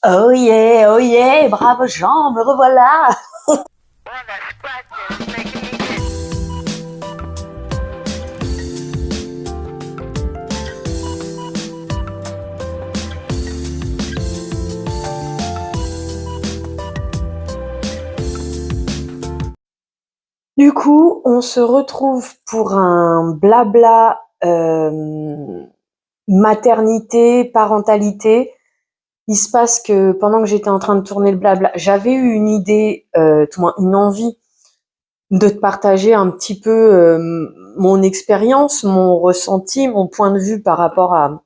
Oh yeah, bravo Jean, me revoilà. Du coup, on se retrouve pour un blabla maternité, parentalité. Il se passe que pendant que j'étais en train de tourner le blabla, j'avais eu une idée, tout moins une envie de te partager un petit peu mon expérience, mon ressenti, mon point de vue par rapport à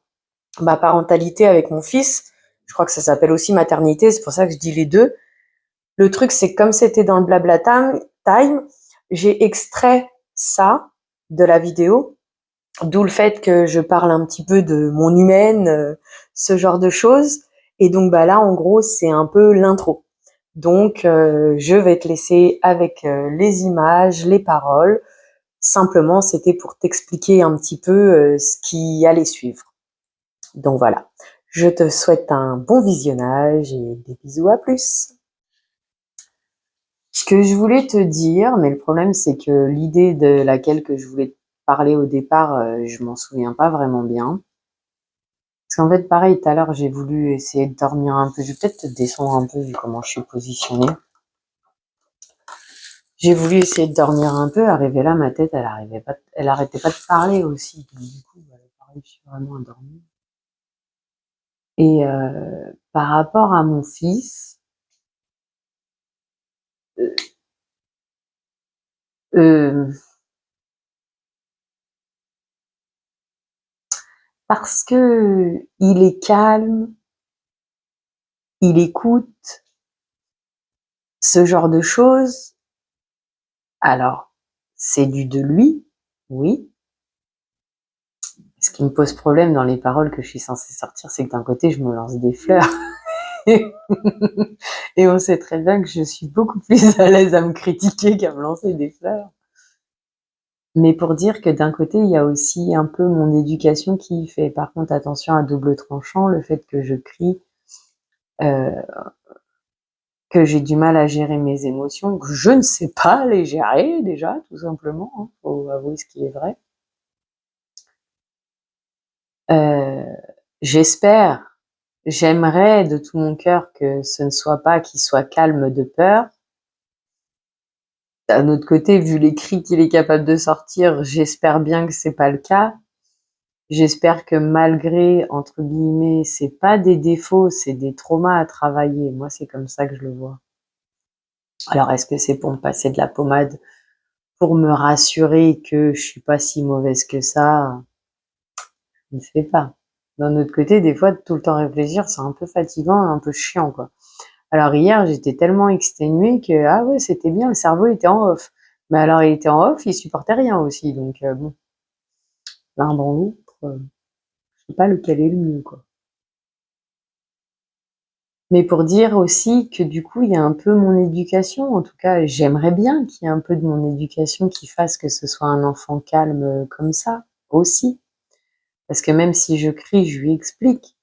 ma parentalité avec mon fils. Je crois que ça s'appelle aussi maternité, c'est pour ça que je dis les deux. Le truc, c'est que comme c'était dans le blabla time, j'ai extrait ça de la vidéo, d'où le fait que je parle un petit peu de mon humaine, ce genre de choses. Et donc bah là, en gros, c'est un peu l'intro. Donc je vais te laisser avec les images, les paroles. Simplement, c'était pour t'expliquer un petit peu ce qui allait suivre. Donc voilà, je te souhaite un bon visionnage et des bisous, à plus. Ce que je voulais te dire, mais le problème c'est que l'idée de laquelle que je voulais te parler au départ, je m'en souviens pas vraiment bien. Parce qu'en fait, pareil, tout à l'heure, j'ai voulu essayer de dormir un peu. Je vais peut-être te descendre un peu vu comment je suis positionnée. J'ai voulu essayer de dormir un peu. Arrivé là, ma tête, elle arrêtait pas de parler aussi. Donc, du coup, bah, pareil, je suis vraiment endormie. Et par rapport à mon fils, euh, euh, parce que il est calme, il écoute, ce genre de choses. Alors, c'est dû de lui, oui. Ce qui me pose problème dans les paroles que je suis censée sortir, c'est que d'un côté, je me lance des fleurs. Et on sait très bien que je suis beaucoup plus à l'aise à me critiquer qu'à me lancer des fleurs. Mais pour dire que d'un côté, il y a aussi un peu mon éducation qui fait par contre attention à double tranchant, le fait que je crie, euh, que j'ai du mal à gérer mes émotions, que je ne sais pas les gérer déjà, tout simplement, hein, faut avouer ce qui est vrai. Euh, j'espère, j'aimerais de tout mon cœur que ce ne soit pas qu'il soit calme de peur. D'un autre côté, vu les cris qu'il est capable de sortir, j'espère bien que c'est pas le cas. J'espère que malgré, entre guillemets, c'est pas des défauts, c'est des traumas à travailler. Moi, c'est comme ça que je le vois. Alors, est-ce que c'est pour me passer de la pommade, pour me rassurer que je suis pas si mauvaise que ça? Je ne sais pas. D'un autre côté, des fois, de tout le temps réfléchir, c'est un peu fatigant, un peu chiant, quoi. Alors hier, j'étais tellement exténuée que, ah ouais, c'était bien, le cerveau était en off. Mais alors, il était en off, il supportait rien aussi. Donc, bon, l'un dans l'autre, je sais pas lequel est le mieux, quoi. Mais pour dire aussi que du coup, il y a un peu mon éducation. En tout cas, j'aimerais bien qu'il y ait un peu de mon éducation qui fasse que ce soit un enfant calme comme ça aussi. Parce que même si je crie, je lui explique.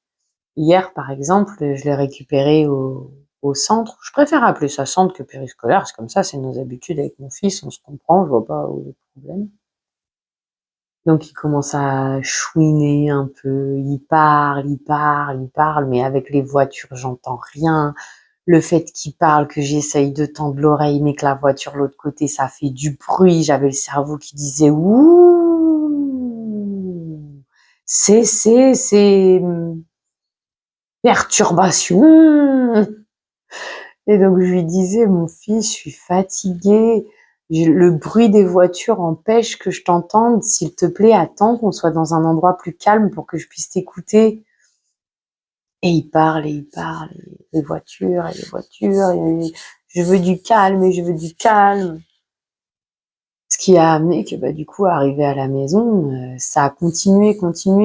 Hier, par exemple, je l'ai récupéré au centre. Je préfère appeler ça centre que périscolaire, c'est comme ça, c'est nos habitudes avec mon fils, on se comprend, je vois pas où est le problème. Donc il commence à chouiner un peu, il parle, mais avec les voitures, j'entends rien. Le fait qu'il parle, que j'essaye de tendre l'oreille, mais que la voiture de l'autre côté, ça fait du bruit. J'avais le cerveau qui disait ouh, c'est perturbation. Et donc je lui disais, mon fils, je suis fatiguée. Le bruit des voitures empêche que je t'entende. S'il te plaît, attends qu'on soit dans un endroit plus calme pour que je puisse t'écouter. Et il parle et il parle. Et les voitures et les voitures. Et je veux du calme et je veux du calme. Ce qui a amené que bah, du coup, arrivé à la maison, ça a continué,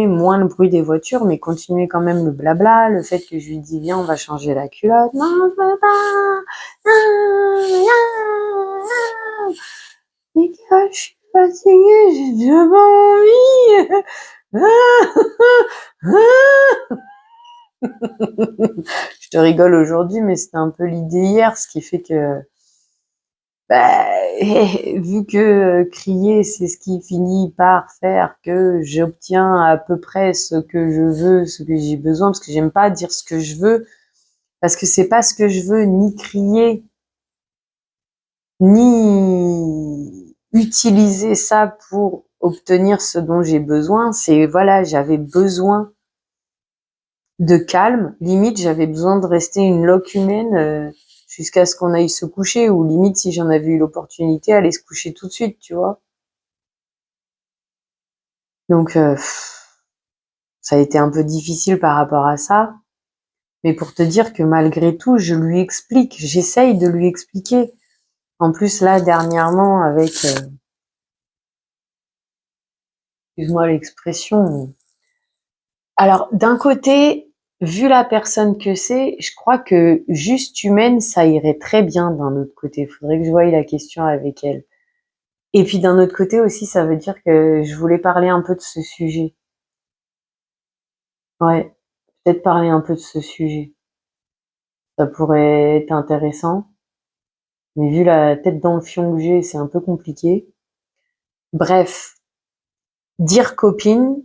moins le bruit des voitures, mais continuer quand même le blabla, le fait que je lui dis viens, on va changer la culotte. Non, je veux pas. Non, non, non. Mais gars, je suis fatiguée, j'ai déjà pas envie. Je te rigole aujourd'hui, mais c'était un peu l'idée hier, ce qui fait que, bah, vu que crier, c'est ce qui finit par faire que j'obtiens à peu près ce que je veux, ce que j'ai besoin, parce que j'aime pas dire ce que je veux, parce que c'est pas ce que je veux, ni crier, ni utiliser ça pour obtenir ce dont j'ai besoin. C'est, voilà, j'avais besoin de calme. Limite, j'avais besoin de rester une loque humaine jusqu'à ce qu'on aille se coucher, ou limite, si j'en avais eu l'opportunité, aller se coucher tout de suite, tu vois. Donc, ça a été un peu difficile par rapport à ça. Mais pour te dire que malgré tout, je lui explique, j'essaye de lui expliquer. En plus, là, dernièrement, avec, excuse-moi l'expression. Alors, d'un côté, vu la personne que c'est, je crois que juste humaine, ça irait très bien d'un autre côté. Faudrait que je voie la question avec elle. Et puis d'un autre côté aussi, ça veut dire que je voulais parler un peu de ce sujet. Ouais, peut-être parler un peu de ce sujet. Ça pourrait être intéressant. Mais vu la tête dans le fion que j'ai, c'est un peu compliqué. Bref, dire copine,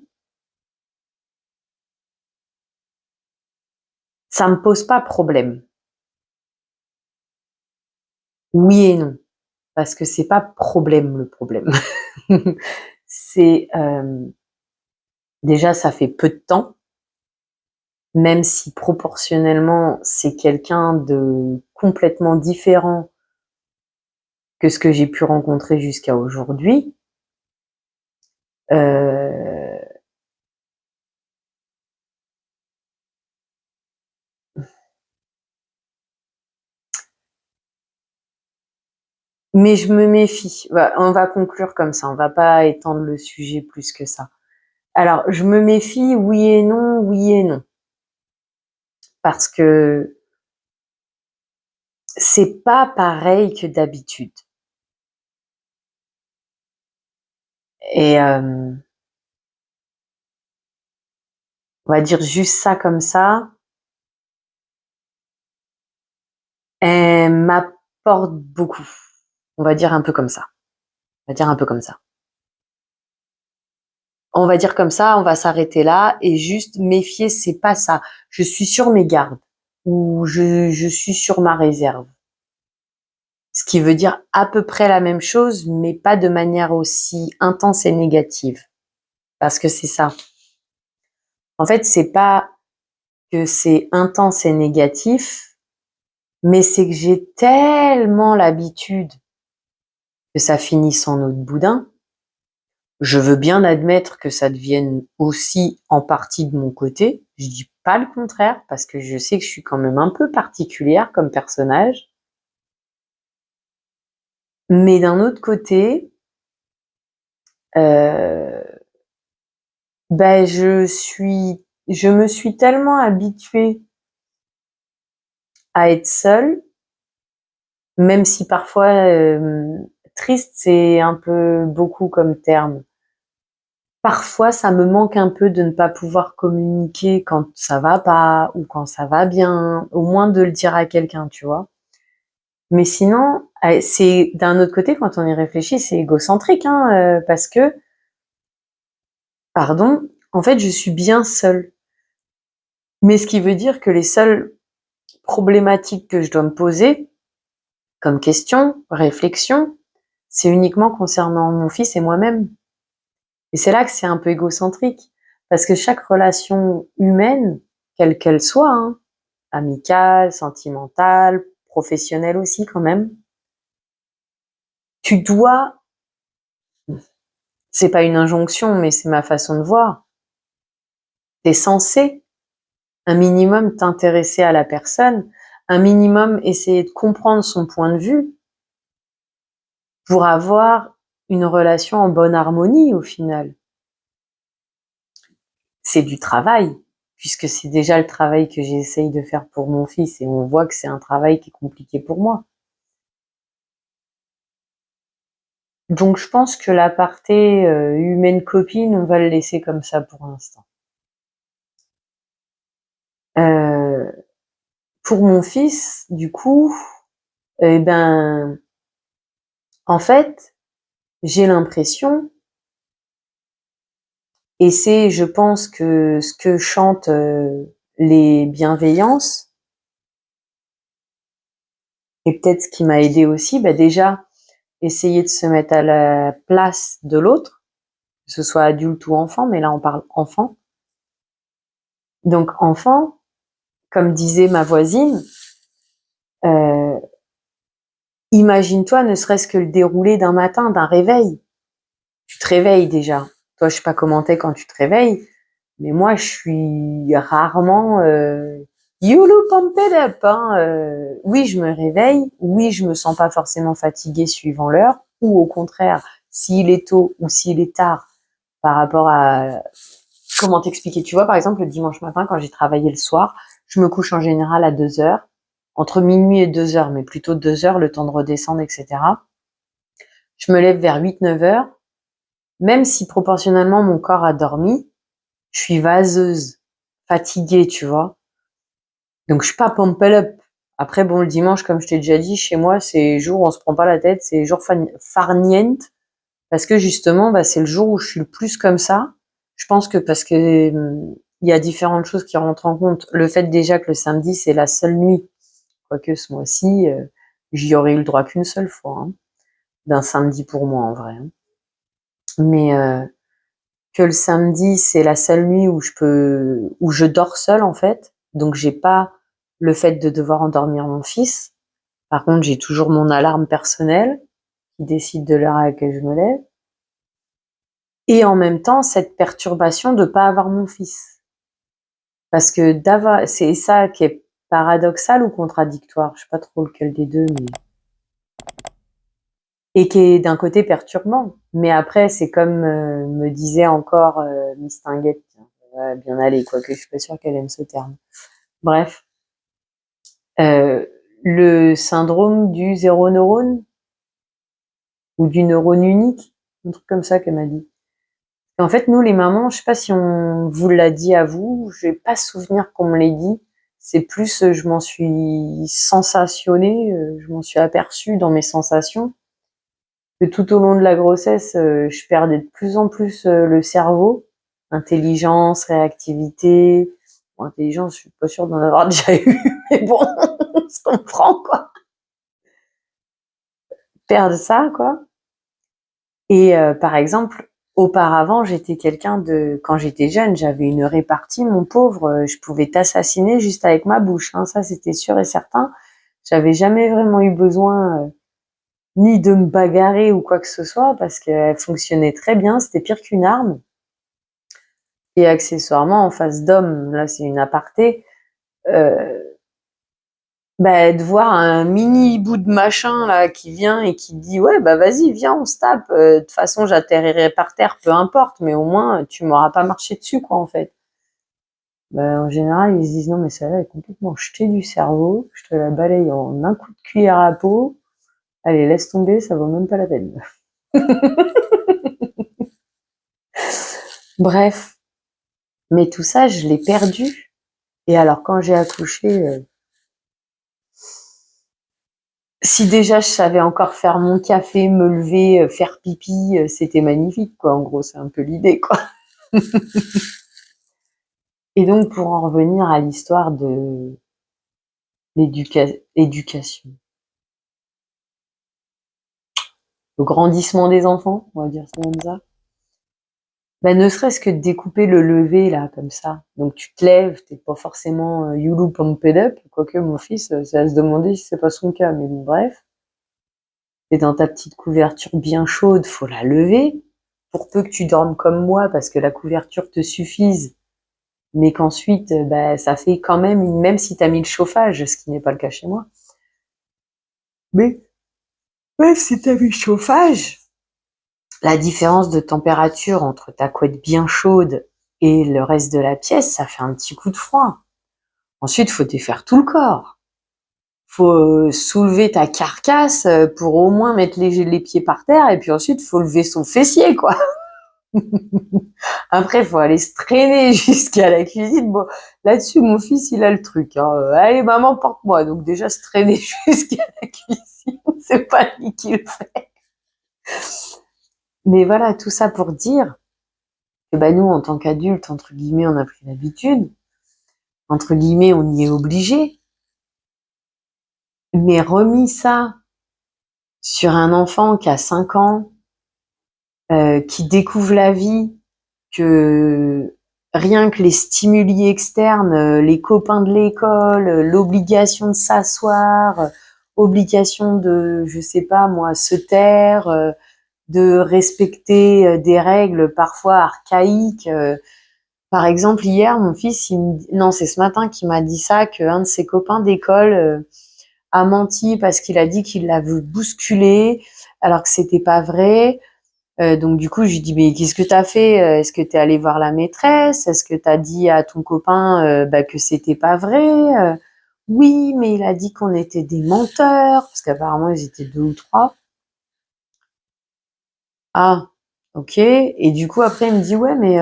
ça me pose pas problème. Oui et non. Parce que c'est pas problème le problème. C'est déjà ça fait peu de temps, même si proportionnellement c'est quelqu'un de complètement différent que ce que j'ai pu rencontrer jusqu'à aujourd'hui. Euh, mais je me méfie. On va conclure comme ça, on va pas étendre le sujet plus que ça. Alors, je me méfie, oui et non, oui et non. Parce que c'est pas pareil que d'habitude. Et on va dire juste ça comme ça. Elle m'apporte beaucoup. On va dire un peu comme ça. On va dire un peu comme ça. On va dire comme ça, on va s'arrêter là et juste méfier, c'est pas ça. Je suis sur mes gardes ou je suis sur ma réserve. Ce qui veut dire à peu près la même chose, mais pas de manière aussi intense et négative. Parce que c'est ça. En fait, c'est pas que c'est intense et négatif, mais c'est que j'ai tellement l'habitude que ça finisse en eau de boudin. Je veux bien admettre que ça devienne aussi en partie de mon côté. Je dis pas le contraire parce que je sais que je suis quand même un peu particulière comme personnage. Mais d'un autre côté, euh, ben je me suis tellement habituée à être seule, même si parfois triste c'est un peu beaucoup comme terme. Parfois, ça me manque un peu de ne pas pouvoir communiquer quand ça va pas ou quand ça va bien, au moins de le dire à quelqu'un, tu vois. Mais sinon, c'est d'un autre côté, quand on y réfléchit, c'est égocentrique, hein, parce que, pardon, en fait, je suis bien seule. Mais ce qui veut dire que les seules problématiques que je dois me poser, comme question, réflexion, c'est uniquement concernant mon fils et moi-même. Et c'est là que c'est un peu égocentrique, parce que chaque relation humaine, quelle qu'elle soit, hein, amicale, sentimentale, professionnelle aussi quand même, tu dois, c'est pas une injonction, mais c'est ma façon de voir, t'es censé un minimum t'intéresser à la personne, un minimum essayer de comprendre son point de vue pour avoir une relation en bonne harmonie au final. C'est du travail, puisque c'est déjà le travail que j'essaye de faire pour mon fils et on voit que c'est un travail qui est compliqué pour moi. Donc je pense que l'aparté humaine copine, on va le laisser comme ça pour l'instant. Pour mon fils, du coup, en fait, j'ai l'impression, et c'est, je pense, que ce que chantent les bienveillances, et peut-être ce qui m'a aidé aussi, déjà, essayer de se mettre à la place de l'autre, que ce soit adulte ou enfant, mais là on parle enfant. Donc enfant, comme disait ma voisine, imagine-toi ne serait-ce que le déroulé d'un matin, d'un réveil. Tu te réveilles déjà. Toi, je sais pas comment t'es quand tu te réveilles, mais moi, je suis rarement you look pumped up. Oui, je me réveille. Oui, je me sens pas forcément fatiguée suivant l'heure, ou au contraire, s'il est tôt ou s'il est tard, par rapport à comment t'expliquer. Tu vois, par exemple, le dimanche matin, quand j'ai travaillé le soir, je me couche en général à 2 heures, entre minuit et 2 heures, mais plutôt 2 heures, le temps de redescendre, etc. Je me lève vers 8-9 heures. Même si proportionnellement mon corps a dormi, je suis vaseuse, fatiguée, tu vois. Donc je suis pas pumped up. Après bon, le dimanche, comme je t'ai déjà dit, chez moi, c'est jour où on se prend pas la tête, c'est jour farniente, parce que justement, c'est le jour où je suis le plus comme ça. Je pense que parce que il y a différentes choses qui rentrent en compte. Le fait déjà que le samedi, c'est la seule nuit, quoique ce mois-ci, j'y aurais eu le droit qu'une seule fois, hein, d'un samedi pour moi en vrai. Hein. Mais que le samedi, c'est la seule nuit où je dors seule, en fait. Donc, j'ai pas le fait de devoir endormir mon fils. Par contre, j'ai toujours mon alarme personnelle qui décide de l'heure à laquelle je me lève. Et en même temps, cette perturbation de pas avoir mon fils. Parce que c'est ça qui est paradoxal ou contradictoire. Je sais pas trop lequel des deux, mais et qui est d'un côté perturbant. Mais après, c'est comme me disait encore Miss Tinguette, bien aller, quoique je suis pas sûre qu'elle aime ce terme. Bref, le syndrome du zéro neurone ou du neurone unique, un truc comme ça qu'elle m'a dit. Et en fait, nous les mamans, je sais pas si on vous l'a dit à vous, j'ai pas souvenir qu'on me l'ait dit. C'est plus, je m'en suis sensationnée, je m'en suis aperçue dans mes sensations que tout au long de la grossesse, je perdais de plus en plus le cerveau, intelligence, réactivité. Bon, intelligence, je suis pas sûre d'en avoir déjà eu, mais bon, on se comprend quoi. Perdre ça quoi. Et par exemple, auparavant, j'étais quelqu'un de, quand j'étais jeune, j'avais une répartie, mon pauvre, je pouvais t'assassiner juste avec ma bouche, hein, ça c'était sûr et certain. J'avais jamais vraiment eu besoin ni de me bagarrer ou quoi que ce soit, parce qu'elle fonctionnait très bien, c'était pire qu'une arme. Et accessoirement, en face d'homme, là c'est une aparté, euh, de voir un mini bout de machin là qui vient et qui dit ouais vas-y viens on se tape, de toute façon j'atterrirai par terre, peu importe, mais au moins tu m'auras pas marché dessus quoi en fait. En général ils se disent non mais celle-là est complètement jetée du cerveau, je te la balaye en un coup de cuillère à peau, allez laisse tomber, ça vaut même pas la peine. Bref, mais tout ça je l'ai perdu. Et alors quand j'ai accouché, si déjà je savais encore faire mon café, me lever, faire pipi, c'était magnifique quoi, en gros c'est un peu l'idée quoi. Et donc pour en revenir à l'histoire de l'éducation, le grandissement des enfants, on va dire ça comme ça. Ne serait-ce que de découper le lever là comme ça. Donc tu te lèves, t'es pas forcément you look pumped up, quoique mon fils, c'est à se demander si c'est pas son cas, mais bon, bref. T'es dans ta petite couverture bien chaude, faut la lever. Pour peu que tu dormes comme moi, parce que la couverture te suffise, mais qu'ensuite, ça fait quand même, même si t'as mis le chauffage, ce qui n'est pas le cas chez moi. Mais même si t'as mis le chauffage, la différence de température entre ta couette bien chaude et le reste de la pièce, ça fait un petit coup de froid. Ensuite, faut défaire tout le corps. Faut soulever ta carcasse pour au moins mettre les pieds par terre, et puis ensuite, faut lever son fessier, quoi. Après, faut aller se traîner jusqu'à la cuisine. Bon, là-dessus, mon fils, il a le truc, hein. Allez, maman, porte-moi. Donc déjà, se traîner jusqu'à la cuisine, c'est pas lui qui le fait. Mais voilà, tout ça pour dire que bah, nous, en tant qu'adultes, entre guillemets, on a pris l'habitude. Entre guillemets, on y est obligé. Mais remis ça sur un enfant qui a 5 ans, qui découvre la vie, que rien que les stimuli externes, les copains de l'école, l'obligation de s'asseoir, obligation de, je sais pas moi, se taire, de respecter des règles parfois archaïques. Par exemple, hier, mon fils, non, c'est ce matin qu'il m'a dit ça, qu'un de ses copains d'école a menti parce qu'il a dit qu'il l'avait bousculé, alors que c'était pas vrai. Donc du coup, je lui dis mais qu'est-ce que t'as fait? Est-ce que t'es allé voir la maîtresse? Est-ce que t'as dit à ton copain que c'était pas vrai? Oui, mais il a dit qu'on était des menteurs parce qu'apparemment ils étaient 2 ou 3. Ah, ok. Et du coup après il me dit ouais mais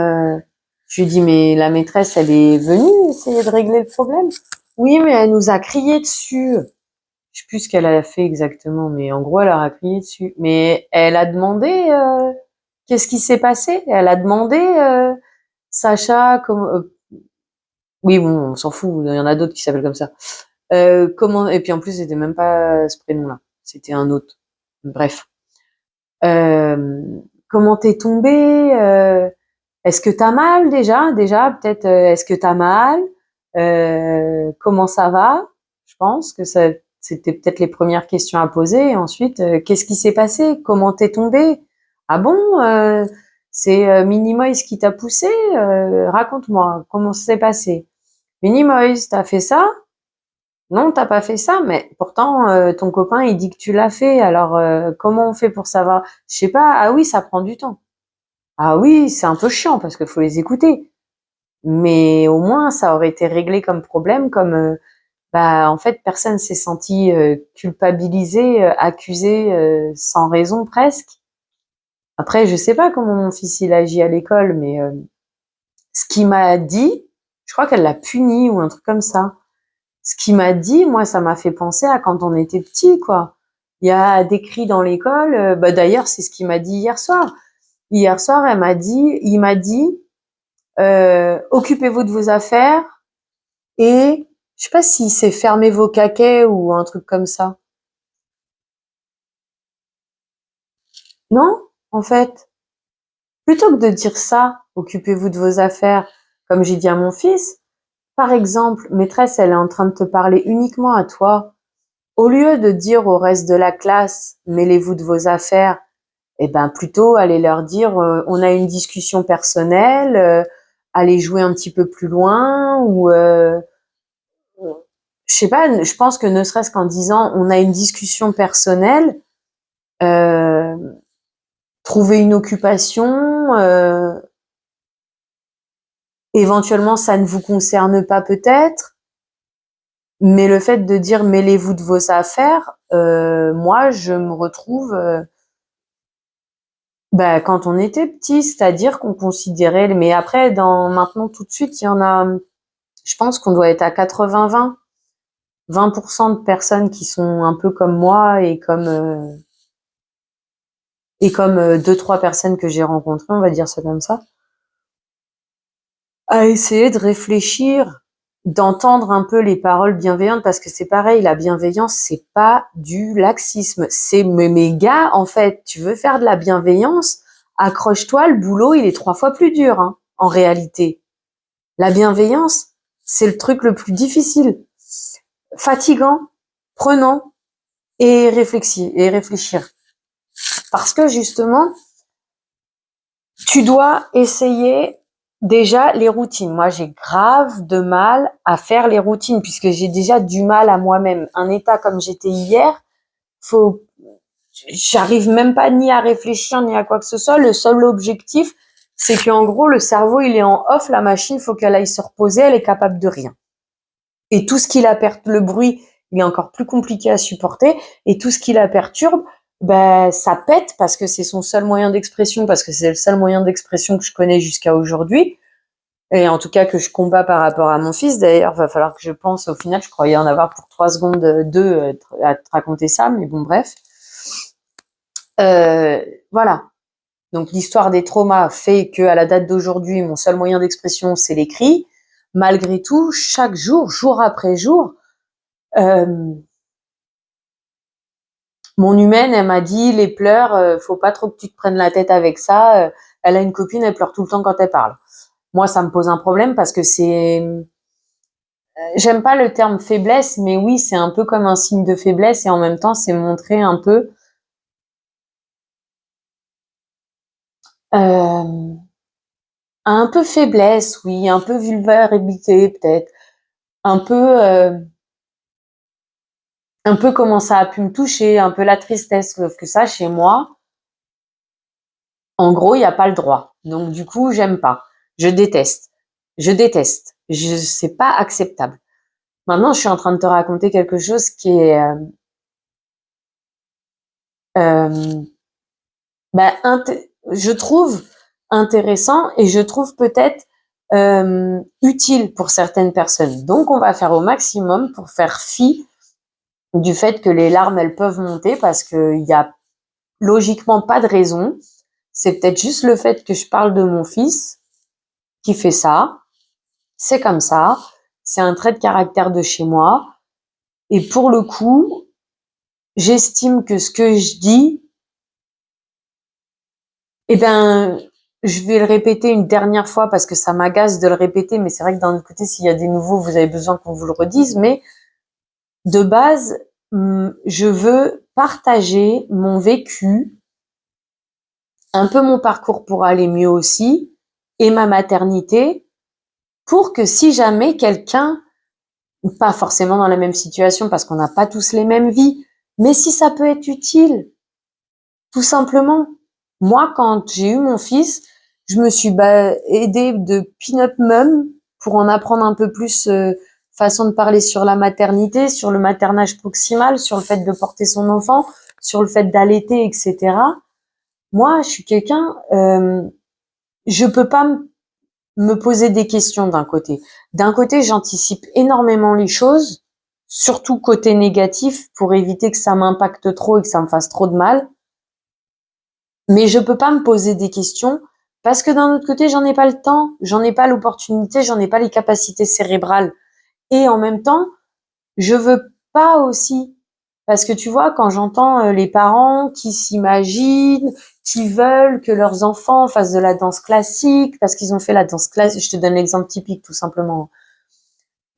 je lui dis mais la maîtresse elle est venue essayer de régler le problème? Oui, mais elle nous a crié dessus. Je sais plus ce qu'elle a fait exactement, mais en gros elle leur a crié dessus. Mais elle a demandé qu'est-ce qui s'est passé? Elle a demandé, Sacha, oui, bon, on s'en fout, il y en a d'autres qui s'appellent comme ça. Comment, et puis en plus, c'était même pas ce prénom-là. C'était un autre. Bref. Euh, Comment t'es tombé? Est-ce que t'as mal déjà? Déjà, peut-être, est-ce que t'as mal? Comment ça va? Je pense que c'était peut-être les premières questions à poser. Et ensuite, qu'est-ce qui s'est passé? Comment t'es tombé? Ah bon? C'est Minimoys qui t'a poussé? Raconte-moi, comment ça s'est passé? Minimoys, t'as fait ça? Non, t'as pas fait ça, mais pourtant ton copain il dit que tu l'as fait. Alors comment on fait pour savoir? Je sais pas. Ah oui, ça prend du temps. Ah oui, c'est un peu chiant parce qu'il faut les écouter. Mais au moins ça aurait été réglé comme problème, comme bah en fait personne s'est senti culpabilisé, accusé sans raison presque. Après, je sais pas comment mon fils il agit à l'école, mais ce qu'il m'a dit, je crois qu'elle l'a puni ou un truc comme ça. Ce qu'il m'a dit, moi, ça m'a fait penser à quand on était petit, quoi. Il y a des cris dans l'école. Bah d'ailleurs, c'est ce qu'il m'a dit hier soir. Hier soir, il m'a dit, occupez-vous de vos affaires et je sais pas si c'est fermez vos caquets ou un truc comme ça. Non, en fait, plutôt que de dire ça, occupez-vous de vos affaires, comme j'ai dit à mon fils. Par exemple, maîtresse, elle est en train de te parler uniquement à toi. Au lieu de dire au reste de la classe, mêlez-vous de vos affaires, eh ben plutôt allez leur dire, on a une discussion personnelle, allez jouer un petit peu plus loin ou je sais pas. Je pense que ne serait-ce qu'en disant, on a une discussion personnelle, euh, trouver une occupation, éventuellement ça ne vous concerne pas peut-être. Mais le fait de dire mêlez-vous de vos affaires, moi je me retrouve bah, quand on était petit, c'est-à-dire qu'on considérait, mais après maintenant tout de suite, il y en a, je pense qu'on doit être à 80-20, 20% de personnes qui sont un peu comme moi et comme 2-3 personnes que j'ai rencontrées, on va dire ça comme ça, à essayer de réfléchir, d'entendre un peu les paroles bienveillantes, parce que c'est pareil, la bienveillance, c'est pas du laxisme. C'est, mais mes gars, en fait, tu veux faire de la bienveillance, accroche-toi, le boulot, il est 3 fois plus dur, hein, en réalité. La bienveillance, c'est le truc le plus difficile, fatigant, prenant et réfléchir. Parce que justement, tu dois essayer déjà les routines. Moi, j'ai grave de mal à faire les routines puisque j'ai déjà du mal à moi-même. Un état comme j'étais hier, faut, j'arrive même pas ni à réfléchir ni à quoi que ce soit. Le seul objectif, c'est qu'en gros, le cerveau, il est en off, la machine, faut qu'elle aille se reposer, elle est capable de rien. Et tout ce qui la perturbe, le bruit, il est encore plus compliqué à supporter. Et tout ce qui la perturbe, ça pète parce que c'est son seul moyen d'expression, parce que c'est le seul moyen d'expression que je connais jusqu'à aujourd'hui. Et en tout cas que je combats par rapport à mon fils. D'ailleurs, va falloir que je pense, au final, je croyais en avoir pour 3 secondes, 2 à te raconter ça, mais bon, bref. Voilà. Donc l'histoire des traumas fait que à la date d'aujourd'hui, mon seul moyen d'expression, c'est l'écrit. Malgré tout, chaque jour, jour après jour, mon humaine, elle m'a dit, les pleurs, faut pas trop que tu te prennes la tête avec ça. Elle a une copine, elle pleure tout le temps quand elle parle. Moi, ça me pose un problème parce que j'aime pas le terme faiblesse, mais oui, c'est un peu comme un signe de faiblesse et en même temps, c'est montrer un peu faiblesse, oui, un peu vulnérabilité peut-être, un peu comment ça a pu me toucher, un peu la tristesse, sauf que ça, chez moi, en gros, il n'y a pas le droit. Donc du coup, j'aime pas, je déteste, c'est pas acceptable. Maintenant, je suis en train de te raconter quelque chose qui est je trouve intéressant et je trouve peut-être utile pour certaines personnes. Donc, on va faire au maximum pour faire fi du fait que les larmes, elles peuvent monter parce qu'il y a logiquement pas de raison. C'est peut-être juste le fait que je parle de mon fils qui fait ça. C'est comme ça. C'est un trait de caractère de chez moi. Et pour le coup, j'estime que ce que je dis, je vais le répéter une dernière fois parce que ça m'agace de le répéter, mais c'est vrai que d'un autre côté, s'il y a des nouveaux, vous avez besoin qu'on vous le redise. Mais de base, je veux partager mon vécu, un peu mon parcours pour aller mieux aussi, et ma maternité, pour que si jamais quelqu'un, pas forcément dans la même situation parce qu'on n'a pas tous les mêmes vies, mais si ça peut être utile, tout simplement. Moi, quand j'ai eu mon fils, je me suis aidée de Pin-Up Mum pour en apprendre un peu plus façon de parler sur la maternité, sur le maternage proximal, sur le fait de porter son enfant, sur le fait d'allaiter, etc. Moi, je suis quelqu'un, je peux pas me poser des questions d'un côté. D'un côté, j'anticipe énormément les choses, surtout côté négatif, pour éviter que ça m'impacte trop et que ça me fasse trop de mal. Mais je peux pas me poser des questions parce que d'un autre côté, j'en ai pas le temps, j'en ai pas l'opportunité, j'en ai pas les capacités cérébrales. Et en même temps, je veux pas aussi, parce que tu vois, quand j'entends les parents qui s'imaginent, qui veulent que leurs enfants fassent de la danse classique, parce qu'ils ont fait la danse classique, je te donne l'exemple typique tout simplement.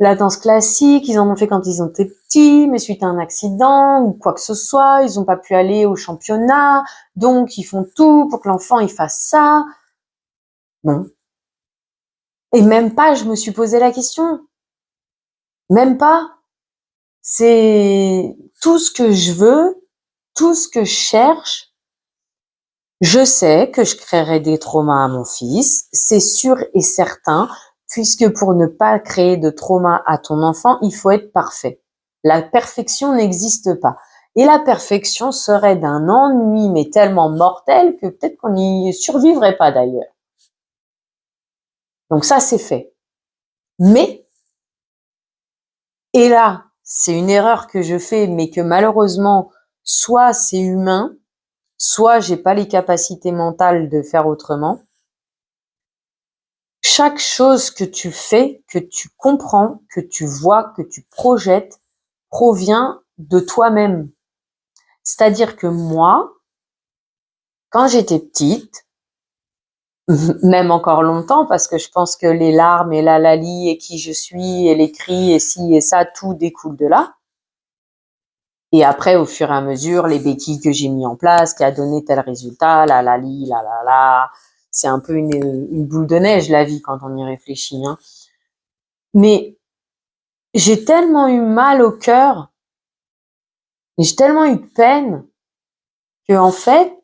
La danse classique, ils en ont fait quand ils étaient petits, mais suite à un accident ou quoi que ce soit, ils n'ont pas pu aller au championnat, donc ils font tout pour que l'enfant il fasse ça. Non. Et même pas, je me suis posé la question. Même pas. C'est tout ce que je veux, tout ce que je cherche. Je sais que je créerai des traumas à mon fils, c'est sûr et certain, puisque pour ne pas créer de trauma à ton enfant, il faut être parfait. La perfection n'existe pas. Et la perfection serait d'un ennui, mais tellement mortel que peut-être qu'on n'y survivrait pas d'ailleurs. Donc ça, c'est fait. Mais, et là, c'est une erreur que je fais, mais que malheureusement, soit c'est humain, soit j'ai pas les capacités mentales de faire autrement. Chaque chose que tu fais, que tu comprends, que tu vois, que tu projettes, provient de toi-même. C'est-à-dire que moi, quand j'étais petite, même encore longtemps, parce que je pense que les larmes et la lali et qui je suis et les cris et ci et ça, tout découle de là. Et après, au fur et à mesure, les béquilles que j'ai mis en place, qui a donné tel résultat, la lali, la. C'est un peu une boule de neige, la vie, quand on y réfléchit, hein. Mais j'ai tellement eu mal au cœur, j'ai tellement eu de peine, que en fait,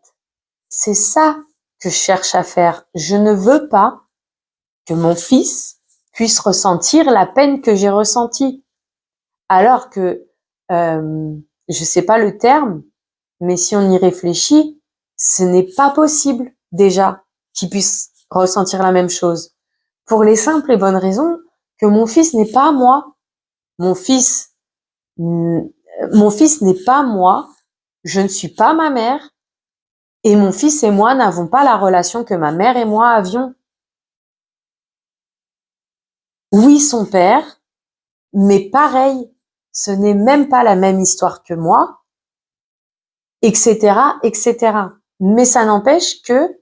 c'est ça que je cherche à faire. Je ne veux pas que mon fils puisse ressentir la peine que j'ai ressentie. Alors que, je sais pas le terme, Mais si on y réfléchit, ce n'est pas possible, déjà, qu'il puisse ressentir la même chose. Pour les simples et bonnes raisons que mon fils n'est pas moi. Mon fils n'est pas moi. Je ne suis pas ma mère. Et mon fils et moi n'avons pas la relation que ma mère et moi avions. Oui, son père, mais pareil, ce n'est même pas la même histoire que moi, etc., etc. Mais ça n'empêche que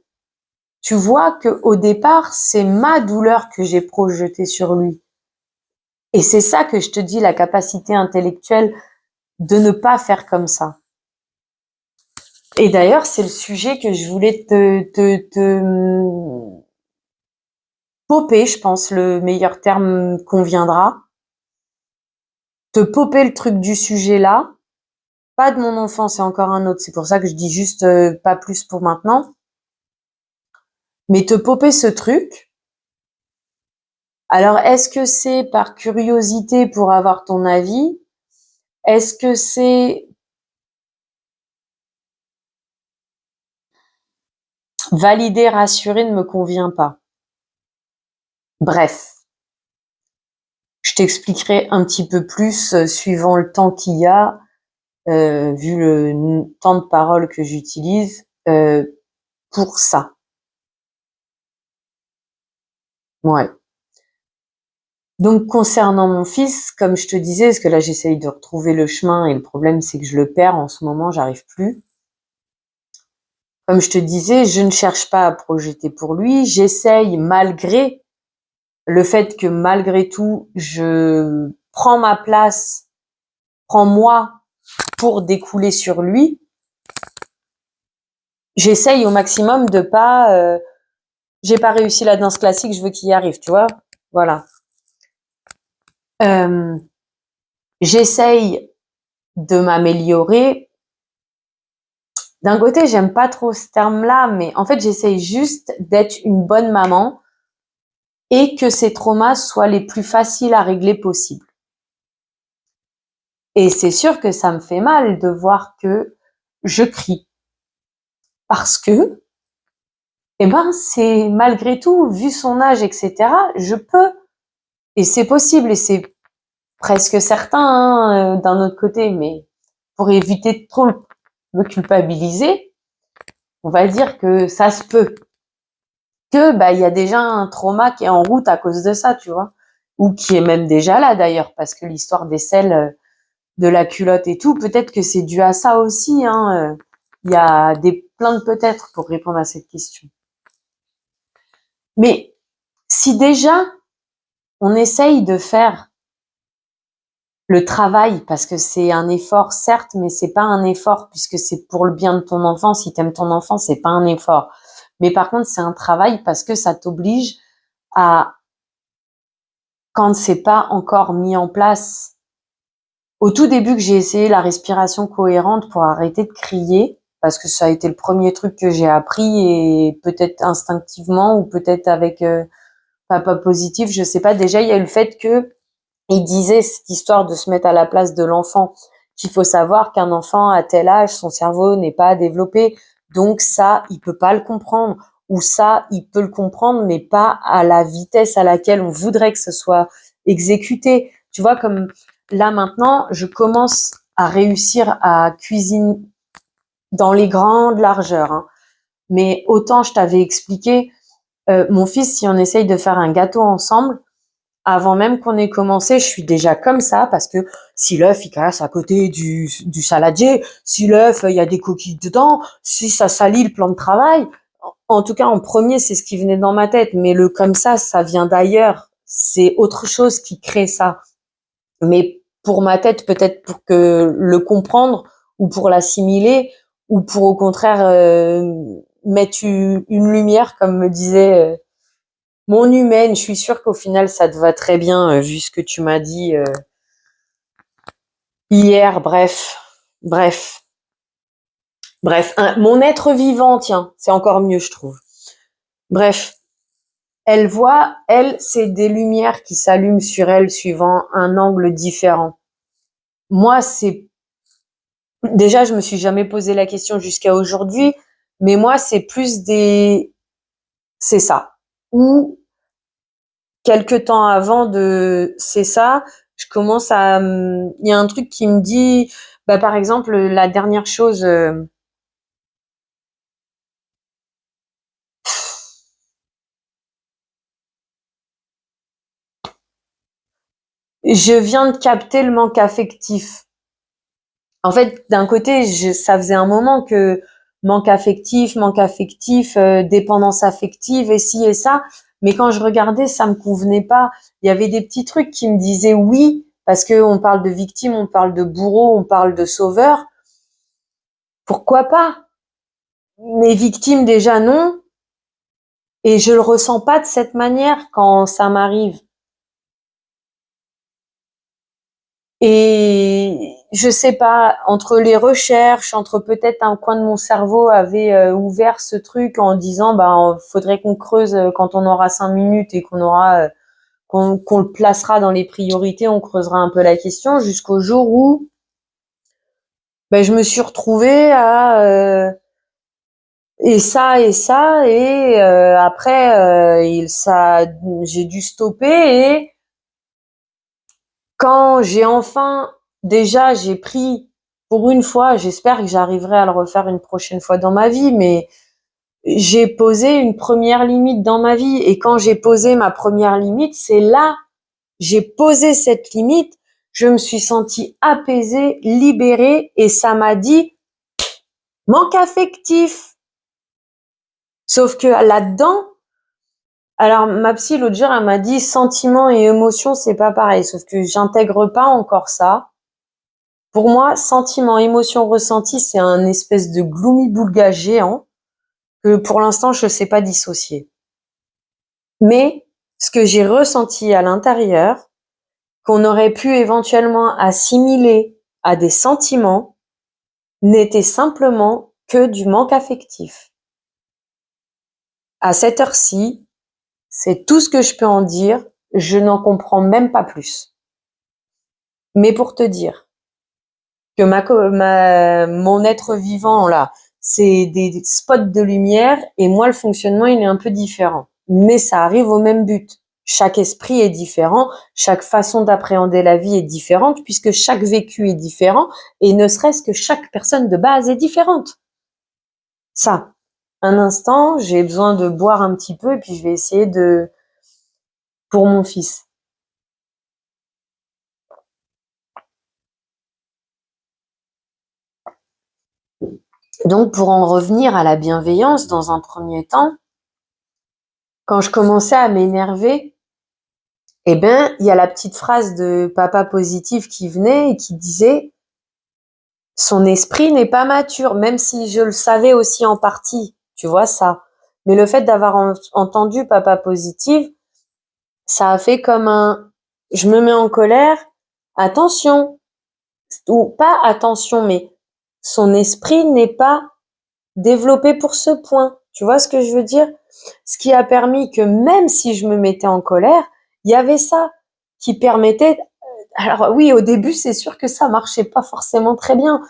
tu vois que au départ, c'est ma douleur que j'ai projetée sur lui. Et c'est ça que je te dis, la capacité intellectuelle de ne pas faire comme ça. Et d'ailleurs, c'est le sujet que je voulais te popper, je pense, le meilleur terme conviendra. Te popper le truc du sujet là. Pas de mon enfant, c'est encore un autre. C'est pour ça que je dis juste pas plus pour maintenant. Mais te popper ce truc. Alors, est-ce que c'est par curiosité pour avoir ton avis? Est-ce que c'est valider, rassurer ne me convient pas? Bref. Je t'expliquerai un petit peu plus suivant le temps qu'il y a, vu le temps de parole que j'utilise pour ça. Ouais. Donc concernant mon fils, comme je te disais, parce que là j'essaye de retrouver le chemin et le problème c'est que je le perds en ce moment, j'arrive plus. Comme je te disais, je ne cherche pas à projeter pour lui, j'essaye malgré le fait que malgré tout, je prends ma place, prends moi pour découler sur lui. J'essaye au maximum de pas j'ai pas réussi la danse classique, je veux qu'il y arrive, tu vois. Voilà. J'essaye de m'améliorer. D'un côté, j'aime pas trop ce terme-là, mais en fait, j'essaye juste d'être une bonne maman et que ces traumas soient les plus faciles à régler possible. Et c'est sûr que ça me fait mal de voir que je crie. Parce que, eh ben, c'est malgré tout, vu son âge, etc., je peux. Et c'est possible, et c'est presque certain hein, d'un autre côté, mais pour éviter de trop me culpabiliser, on va dire que ça se peut. Que bah il y a déjà un trauma qui est en route à cause de ça, tu vois, ou qui est même déjà là d'ailleurs, parce que l'histoire des selles de la culotte et tout, peut-être que c'est dû à ça aussi. Hein. Il y a des plein de peut-être pour répondre à cette question. Mais si déjà on essaye de faire le travail, parce que c'est un effort, certes, mais c'est pas un effort puisque c'est pour le bien de ton enfant. Si t'aimes ton enfant, c'est pas un effort. Mais par contre, c'est un travail parce que ça t'oblige à, quand c'est pas encore mis en place, au tout début que j'ai essayé la respiration cohérente pour arrêter de crier, parce que ça a été le premier truc que j'ai appris et peut-être instinctivement ou peut-être avec papa positif, je sais pas. Déjà, il y a eu le fait que il disait cette histoire de se mettre à la place de l'enfant, qu'il faut savoir qu'un enfant à tel âge, son cerveau n'est pas développé, donc ça, il peut pas le comprendre, ou ça, il peut le comprendre, mais pas à la vitesse à laquelle on voudrait que ce soit exécuté. Tu vois, comme là maintenant, je commence à réussir à cuisiner dans les grandes largeurs, hein. Mais autant je t'avais expliqué, mon fils, si on essaye de faire un gâteau ensemble, avant même qu'on ait commencé, je suis déjà comme ça parce que si l'œuf il casse à côté du saladier, si l'œuf il y a des coquilles dedans, si ça salit le plan de travail, en tout cas en premier c'est ce qui venait dans ma tête, mais le comme ça vient d'ailleurs, c'est autre chose qui crée ça. Mais pour ma tête peut-être pour que le comprendre ou pour l'assimiler ou pour au contraire mettre une lumière comme me disait mon humaine, je suis sûre qu'au final, ça te va très bien, vu ce que tu m'as dit hier. Bref. Mon être vivant, tiens, c'est encore mieux, je trouve. Bref, elle voit, elle, c'est des lumières qui s'allument sur elle suivant un angle différent. Moi, c'est Déjà, je me suis jamais posé la question jusqu'à aujourd'hui, mais moi, c'est plus c'est ça. Ou quelque temps avant c'est ça, je commence il y a un truc qui me dit, bah, par exemple, la dernière chose, je viens de capter le manque affectif. En fait, d'un côté, ça faisait un moment que manque affectif, dépendance affective et ci et ça. Mais quand je regardais, ça me convenait pas. Il y avait des petits trucs qui me disaient oui, parce que on parle de victime, on parle de bourreau, on parle de sauveur. Pourquoi pas? Mais victime déjà non. Et je le ressens pas de cette manière quand ça m'arrive. Et je sais pas, entre les recherches, entre peut-être un coin de mon cerveau avait ouvert ce truc en disant, bah, faudrait qu'on creuse quand on aura 5 minutes et qu'on aura, qu'on le placera dans les priorités, on creusera un peu la question jusqu'au jour où, ben, je me suis retrouvée à et ça et après j'ai dû stopper et quand j'ai pris pour une fois, j'espère que j'arriverai à le refaire une prochaine fois dans ma vie, mais j'ai posé une première limite dans ma vie. Et quand j'ai posé ma première limite, c'est là, j'ai posé cette limite, je me suis sentie apaisée, libérée, et ça m'a dit manque affectif. Sauf que là-dedans, alors ma psy l'autre jour, elle m'a dit sentiment et émotion, c'est pas pareil. Sauf que j'intègre pas encore ça. Pour moi, sentiment, émotion, ressenti, c'est un espèce de gloomy-boulga géant que pour l'instant, je ne sais pas dissocier. Mais ce que j'ai ressenti à l'intérieur, qu'on aurait pu éventuellement assimiler à des sentiments, n'était simplement que du manque affectif. À cette heure-ci, c'est tout ce que je peux en dire, je n'en comprends même pas plus. Mais pour te dire que mon être vivant là, c'est des spots de lumière et moi le fonctionnement il est un peu différent. Mais ça arrive au même but. Chaque esprit est différent, chaque façon d'appréhender la vie est différente puisque chaque vécu est différent et ne serait-ce que chaque personne de base est différente. Ça, un instant, j'ai besoin de boire un petit peu et puis je vais essayer pour mon fils. Donc pour en revenir à la bienveillance dans un premier temps, quand je commençais à m'énerver, eh ben, il y a la petite phrase de papa positif qui venait et qui disait son esprit n'est pas mature, même si je le savais aussi en partie, tu vois ça. Mais le fait d'avoir entendu papa positif, ça a fait comme je me mets en colère, attention, ou pas attention, mais son esprit n'est pas développé pour ce point. Tu vois ce que je veux dire? Ce qui a permis que même si je me mettais en colère, il y avait ça qui permettait. Alors oui, au début, c'est sûr que ça marchait pas forcément très bien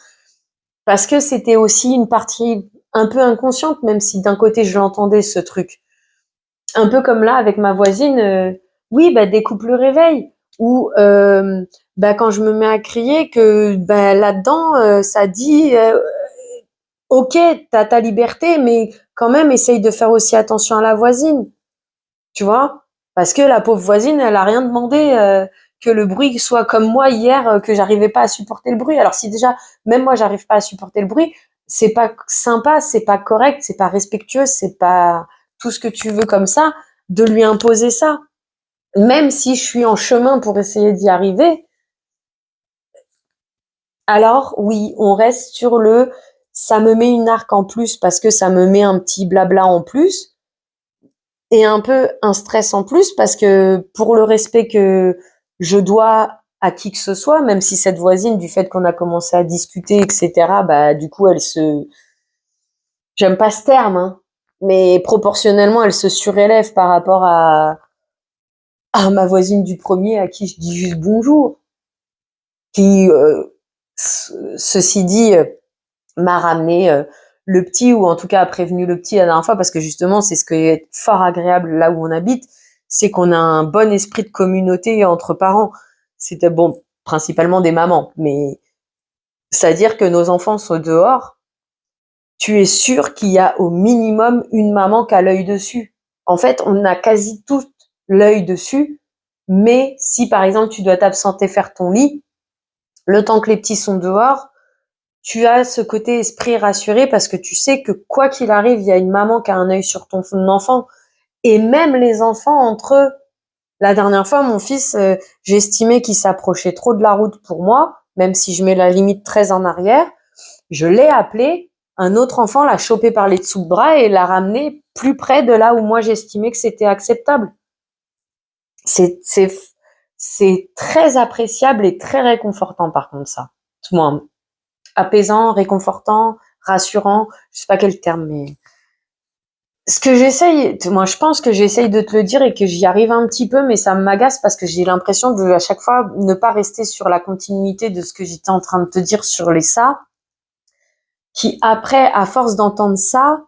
parce que c'était aussi une partie un peu inconsciente, même si d'un côté je l'entendais ce truc. Un peu comme là avec ma voisine, oui, bah découpe le réveil ou bah quand je me mets à crier que bah là-dedans ça dit ok, t'as ta liberté, mais quand même, essaye de faire aussi attention à la voisine, tu vois? Parce que la pauvre voisine, elle a rien demandé que le bruit soit comme moi hier, que j'arrivais pas à supporter le bruit. Alors si déjà, même moi, j'arrive pas à supporter le bruit, c'est pas sympa, c'est pas correct, c'est pas respectueux, c'est pas tout ce que tu veux comme ça, de lui imposer ça. Même si je suis en chemin pour essayer d'y arriver, alors oui, on reste sur ça me met une arc en plus parce que ça me met un petit blabla en plus et un peu un stress en plus parce que pour le respect que je dois à qui que ce soit, même si cette voisine, du fait qu'on a commencé à discuter, etc., bah du coup j'aime pas ce terme, hein, mais proportionnellement, elle se surélève par rapport à ma voisine du premier à qui je dis juste bonjour, qui Ceci dit, m'a ramené le petit, ou en tout cas a prévenu le petit la dernière fois, parce que justement c'est ce qui est fort agréable là où on habite, c'est qu'on a un bon esprit de communauté entre parents. C'était bon, principalement des mamans, mais c'est-à-dire que nos enfants sont dehors, tu es sûr qu'il y a au minimum une maman qui a l'œil dessus. En fait, on a quasi tout l'œil dessus, mais si par exemple tu dois t'absenter faire ton lit, le temps que les petits sont dehors, tu as ce côté esprit rassuré, parce que tu sais que quoi qu'il arrive, il y a une maman qui a un œil sur ton enfant. Et même les enfants entre eux. La dernière fois, mon fils, j'estimais qu'il s'approchait trop de la route pour moi, même si je mets la limite très en arrière. Je l'ai appelé, un autre enfant l'a chopé par les dessous de bras et l'a ramené plus près de là où moi j'estimais que c'était acceptable. C'est très appréciable et très réconfortant par contre ça. Tout le monde. Apaisant, réconfortant, rassurant, je sais pas quel terme, mais ce que j'essaye, moi je pense que j'essaye de te le dire et que j'y arrive un petit peu, mais ça m'agace parce que j'ai l'impression de à chaque fois ne pas rester sur la continuité de ce que j'étais en train de te dire sur les ça, qui après, à force d'entendre ça,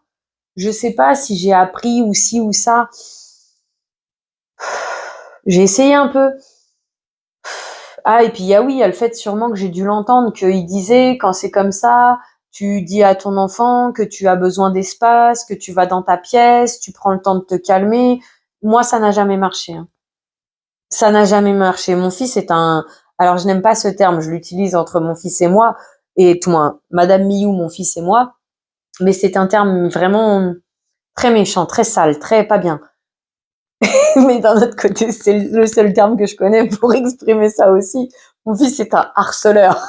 je sais pas si j'ai appris ou si ou ça. J'ai essayé un peu. Ah, et puis il y a le fait sûrement que j'ai dû l'entendre, qu'il disait, quand c'est comme ça, tu dis à ton enfant que tu as besoin d'espace, que tu vas dans ta pièce, tu prends le temps de te calmer. Moi, ça n'a jamais marché, hein. Ça n'a jamais marché. Mon fils est alors je n'aime pas ce terme, je l'utilise entre mon fils et moi, et tout moins, Madame Miou, mon fils et moi, mais c'est un terme vraiment très méchant, très sale, très pas bien. Mais d'un autre côté, c'est le seul terme que je connais pour exprimer ça aussi. Mon fils est un harceleur.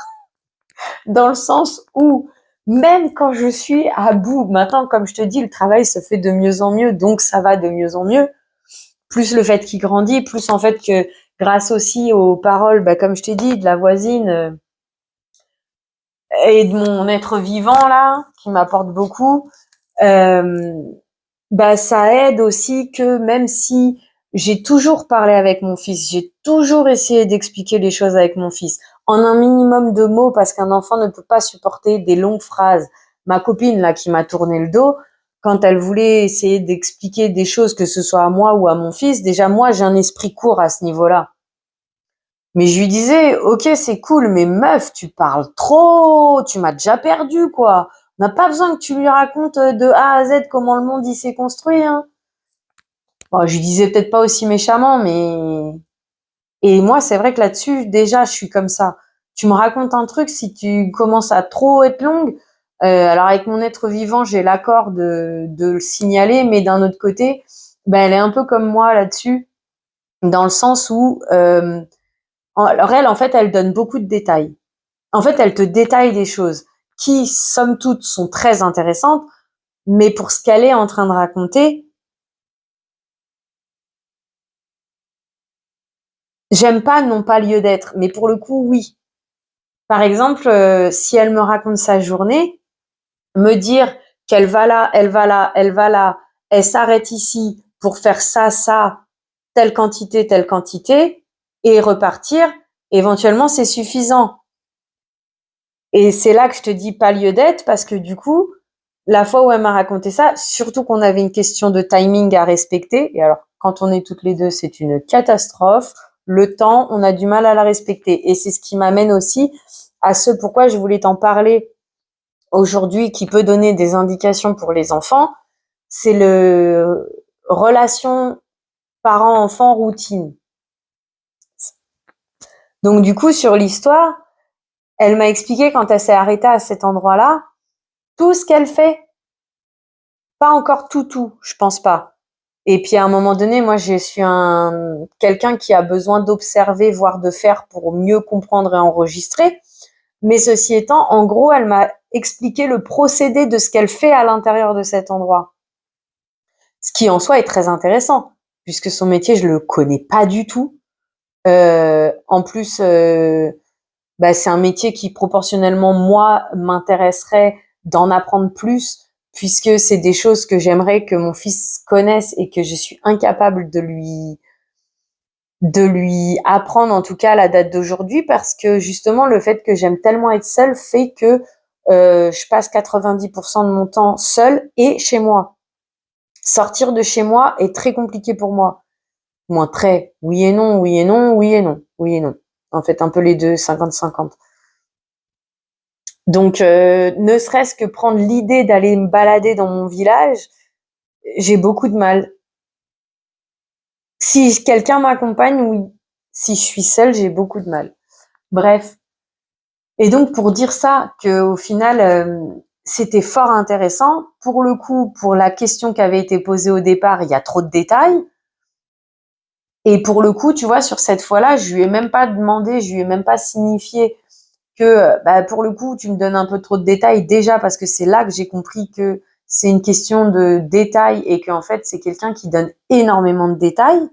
Dans le sens où, même quand je suis à bout, maintenant, comme je te dis, le travail se fait de mieux en mieux, donc ça va de mieux en mieux. Plus le fait qu'il grandit, plus en fait que grâce aussi aux paroles, comme je t'ai dit, de la voisine et de mon être vivant là, qui m'apporte beaucoup, euh, ça aide aussi que même si j'ai toujours parlé avec mon fils, j'ai toujours essayé d'expliquer les choses avec mon fils, en un minimum de mots, parce qu'un enfant ne peut pas supporter des longues phrases. Ma copine là qui m'a tourné le dos, quand elle voulait essayer d'expliquer des choses, que ce soit à moi ou à mon fils, déjà moi j'ai un esprit court à ce niveau-là. Mais je lui disais, ok, c'est cool, mais meuf, tu parles trop, tu m'as déjà perdu, quoi. On n'a pas besoin que tu lui racontes de A à Z comment le monde il s'est construit, hein. Bon, je lui disais peut-être pas aussi méchamment, mais... Et moi, c'est vrai que là-dessus, déjà, je suis comme ça. Tu me racontes un truc, si tu commences à trop être longue, alors avec mon être vivant, j'ai l'accord de le signaler, mais d'un autre côté, elle est un peu comme moi là-dessus, dans le sens où... alors elle, en fait, elle donne beaucoup de détails. En fait, elle te détaille des choses qui, somme toute, sont très intéressantes, mais pour ce qu'elle est en train de raconter, j'aime pas, n'ont pas lieu d'être. Mais pour le coup, oui. Par exemple, si elle me raconte sa journée, me dire qu'elle va là, elle va là, elle va là, elle s'arrête ici pour faire ça, ça, telle quantité, et repartir, éventuellement, c'est suffisant. Et c'est là que je te dis pas lieu d'être, parce que du coup, la fois où elle m'a raconté ça, surtout qu'on avait une question de timing à respecter, et alors quand on est toutes les deux, c'est une catastrophe. Le temps, on a du mal à la respecter. Et c'est ce qui m'amène aussi à ce pourquoi je voulais t'en parler aujourd'hui, qui peut donner des indications pour les enfants, c'est le relation parent-enfant routine. Donc du coup, sur l'histoire, elle m'a expliqué quand elle s'est arrêtée à cet endroit-là, tout ce qu'elle fait. Pas encore tout, je pense pas. Et puis à un moment donné, moi je suis quelqu'un qui a besoin d'observer, voire de faire pour mieux comprendre et enregistrer. Mais ceci étant, en gros, elle m'a expliqué le procédé de ce qu'elle fait à l'intérieur de cet endroit. Ce qui en soi est très intéressant, puisque son métier, je le connais pas du tout. En plus, c'est un métier qui proportionnellement, moi, m'intéresserait d'en apprendre plus, puisque c'est des choses que j'aimerais que mon fils connaisse et que je suis incapable de lui apprendre en tout cas la date d'aujourd'hui, parce que justement le fait que j'aime tellement être seule fait que je passe 90% de mon temps seule et chez moi. Sortir de chez moi est très compliqué pour moi. Moins très, oui et non, oui et non, oui et non, oui et non. En fait, un peu les deux, 50-50. Donc, ne serait-ce que prendre l'idée d'aller me balader dans mon village, j'ai beaucoup de mal. Si quelqu'un m'accompagne, oui. Si je suis seule, j'ai beaucoup de mal. Bref. Et donc, pour dire ça, que au final, c'était fort intéressant. Pour le coup, pour la question qui avait été posée au départ, il y a trop de détails. Et pour le coup, tu vois, sur cette fois-là, je lui ai même pas demandé, je lui ai même pas signifié que, bah, pour le coup, tu me donnes un peu trop de détails, déjà parce que c'est là que j'ai compris que c'est une question de détails et qu'en fait, c'est quelqu'un qui donne énormément de détails.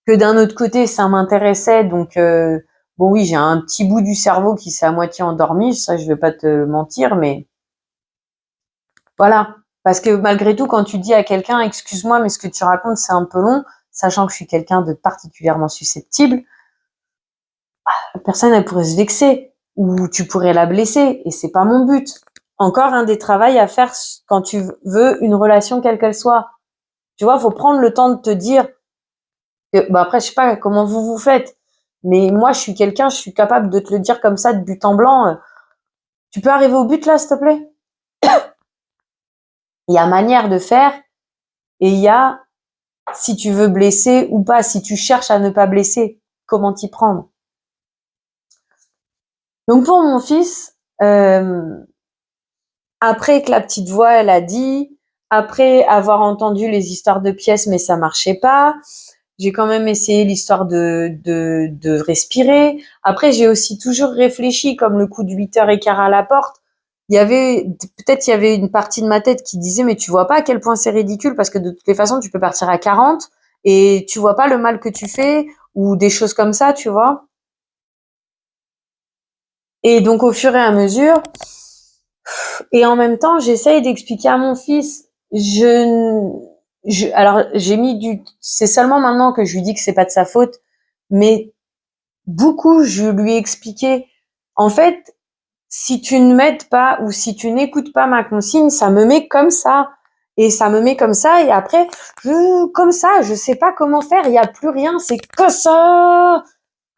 Que d'un autre côté, ça m'intéressait, donc bon oui, j'ai un petit bout du cerveau qui s'est à moitié endormi, ça je vais pas te mentir, mais voilà. Parce que malgré tout, quand tu dis à quelqu'un, excuse-moi, mais ce que tu racontes, c'est un peu long, sachant que je suis quelqu'un de particulièrement susceptible, la personne, elle pourrait se vexer, ou tu pourrais la blesser, et c'est pas mon but. Encore un des travails à faire quand tu veux une relation quelle qu'elle soit. Tu vois, faut prendre le temps de te dire que, bah après, je sais pas comment vous faites, mais moi, je suis quelqu'un, je suis capable de te le dire comme ça, de but en blanc. Tu peux arriver au but là, s'il te plaît? Il y a manière de faire, et il y a si tu veux blesser ou pas, si tu cherches à ne pas blesser, comment t'y prendre. Donc pour mon fils, après que la petite voix, elle a dit, après avoir entendu les histoires de pièces, mais ça marchait pas, j'ai quand même essayé l'histoire de respirer. Après, j'ai aussi toujours réfléchi, comme le coup de 8h15 à la porte. Il y avait une partie de ma tête qui disait, mais tu vois pas à quel point c'est ridicule, parce que de toutes les façons, tu peux partir à 40 et tu vois pas le mal que tu fais, ou des choses comme ça, tu vois. Et donc, au fur et à mesure, et en même temps, j'essaye d'expliquer à mon fils, alors c'est seulement maintenant que je lui dis que c'est pas de sa faute, mais beaucoup, je lui ai expliqué, en fait, si tu ne m'aides pas ou si tu n'écoutes pas ma consigne, ça me met comme ça. Et ça me met comme ça, et après, comme ça, je sais pas comment faire, il y a plus rien, c'est que ça.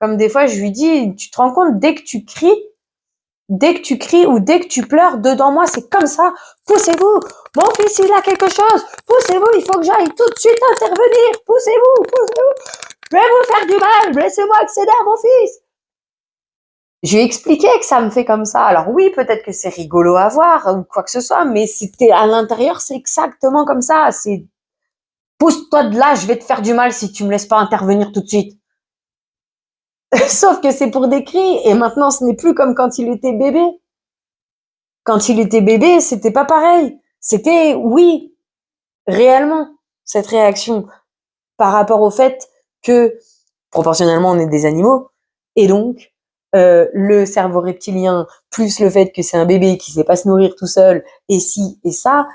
Comme des fois, je lui dis, tu te rends compte, dès que tu cries ou dès que tu pleures, dedans moi, c'est comme ça. Poussez-vous, mon fils, il a quelque chose. Poussez-vous, il faut que j'aille tout de suite intervenir. Poussez-vous, poussez-vous. Je vais vous faire du mal, laissez-moi accéder à mon fils. Je lui ai expliqué que ça me fait comme ça. Alors oui, peut-être que c'est rigolo à voir ou quoi que ce soit, mais c'était à l'intérieur, c'est exactement comme ça. C'est pousse-toi de là, je vais te faire du mal si tu me laisses pas intervenir tout de suite. Sauf que c'est pour des cris, et maintenant ce n'est plus comme quand il était bébé. Quand il était bébé, c'était pas pareil. C'était oui, réellement, cette réaction par rapport au fait que proportionnellement on est des animaux, et donc le cerveau reptilien plus le fait que c'est un bébé qui sait pas se nourrir tout seul, et ci et ça,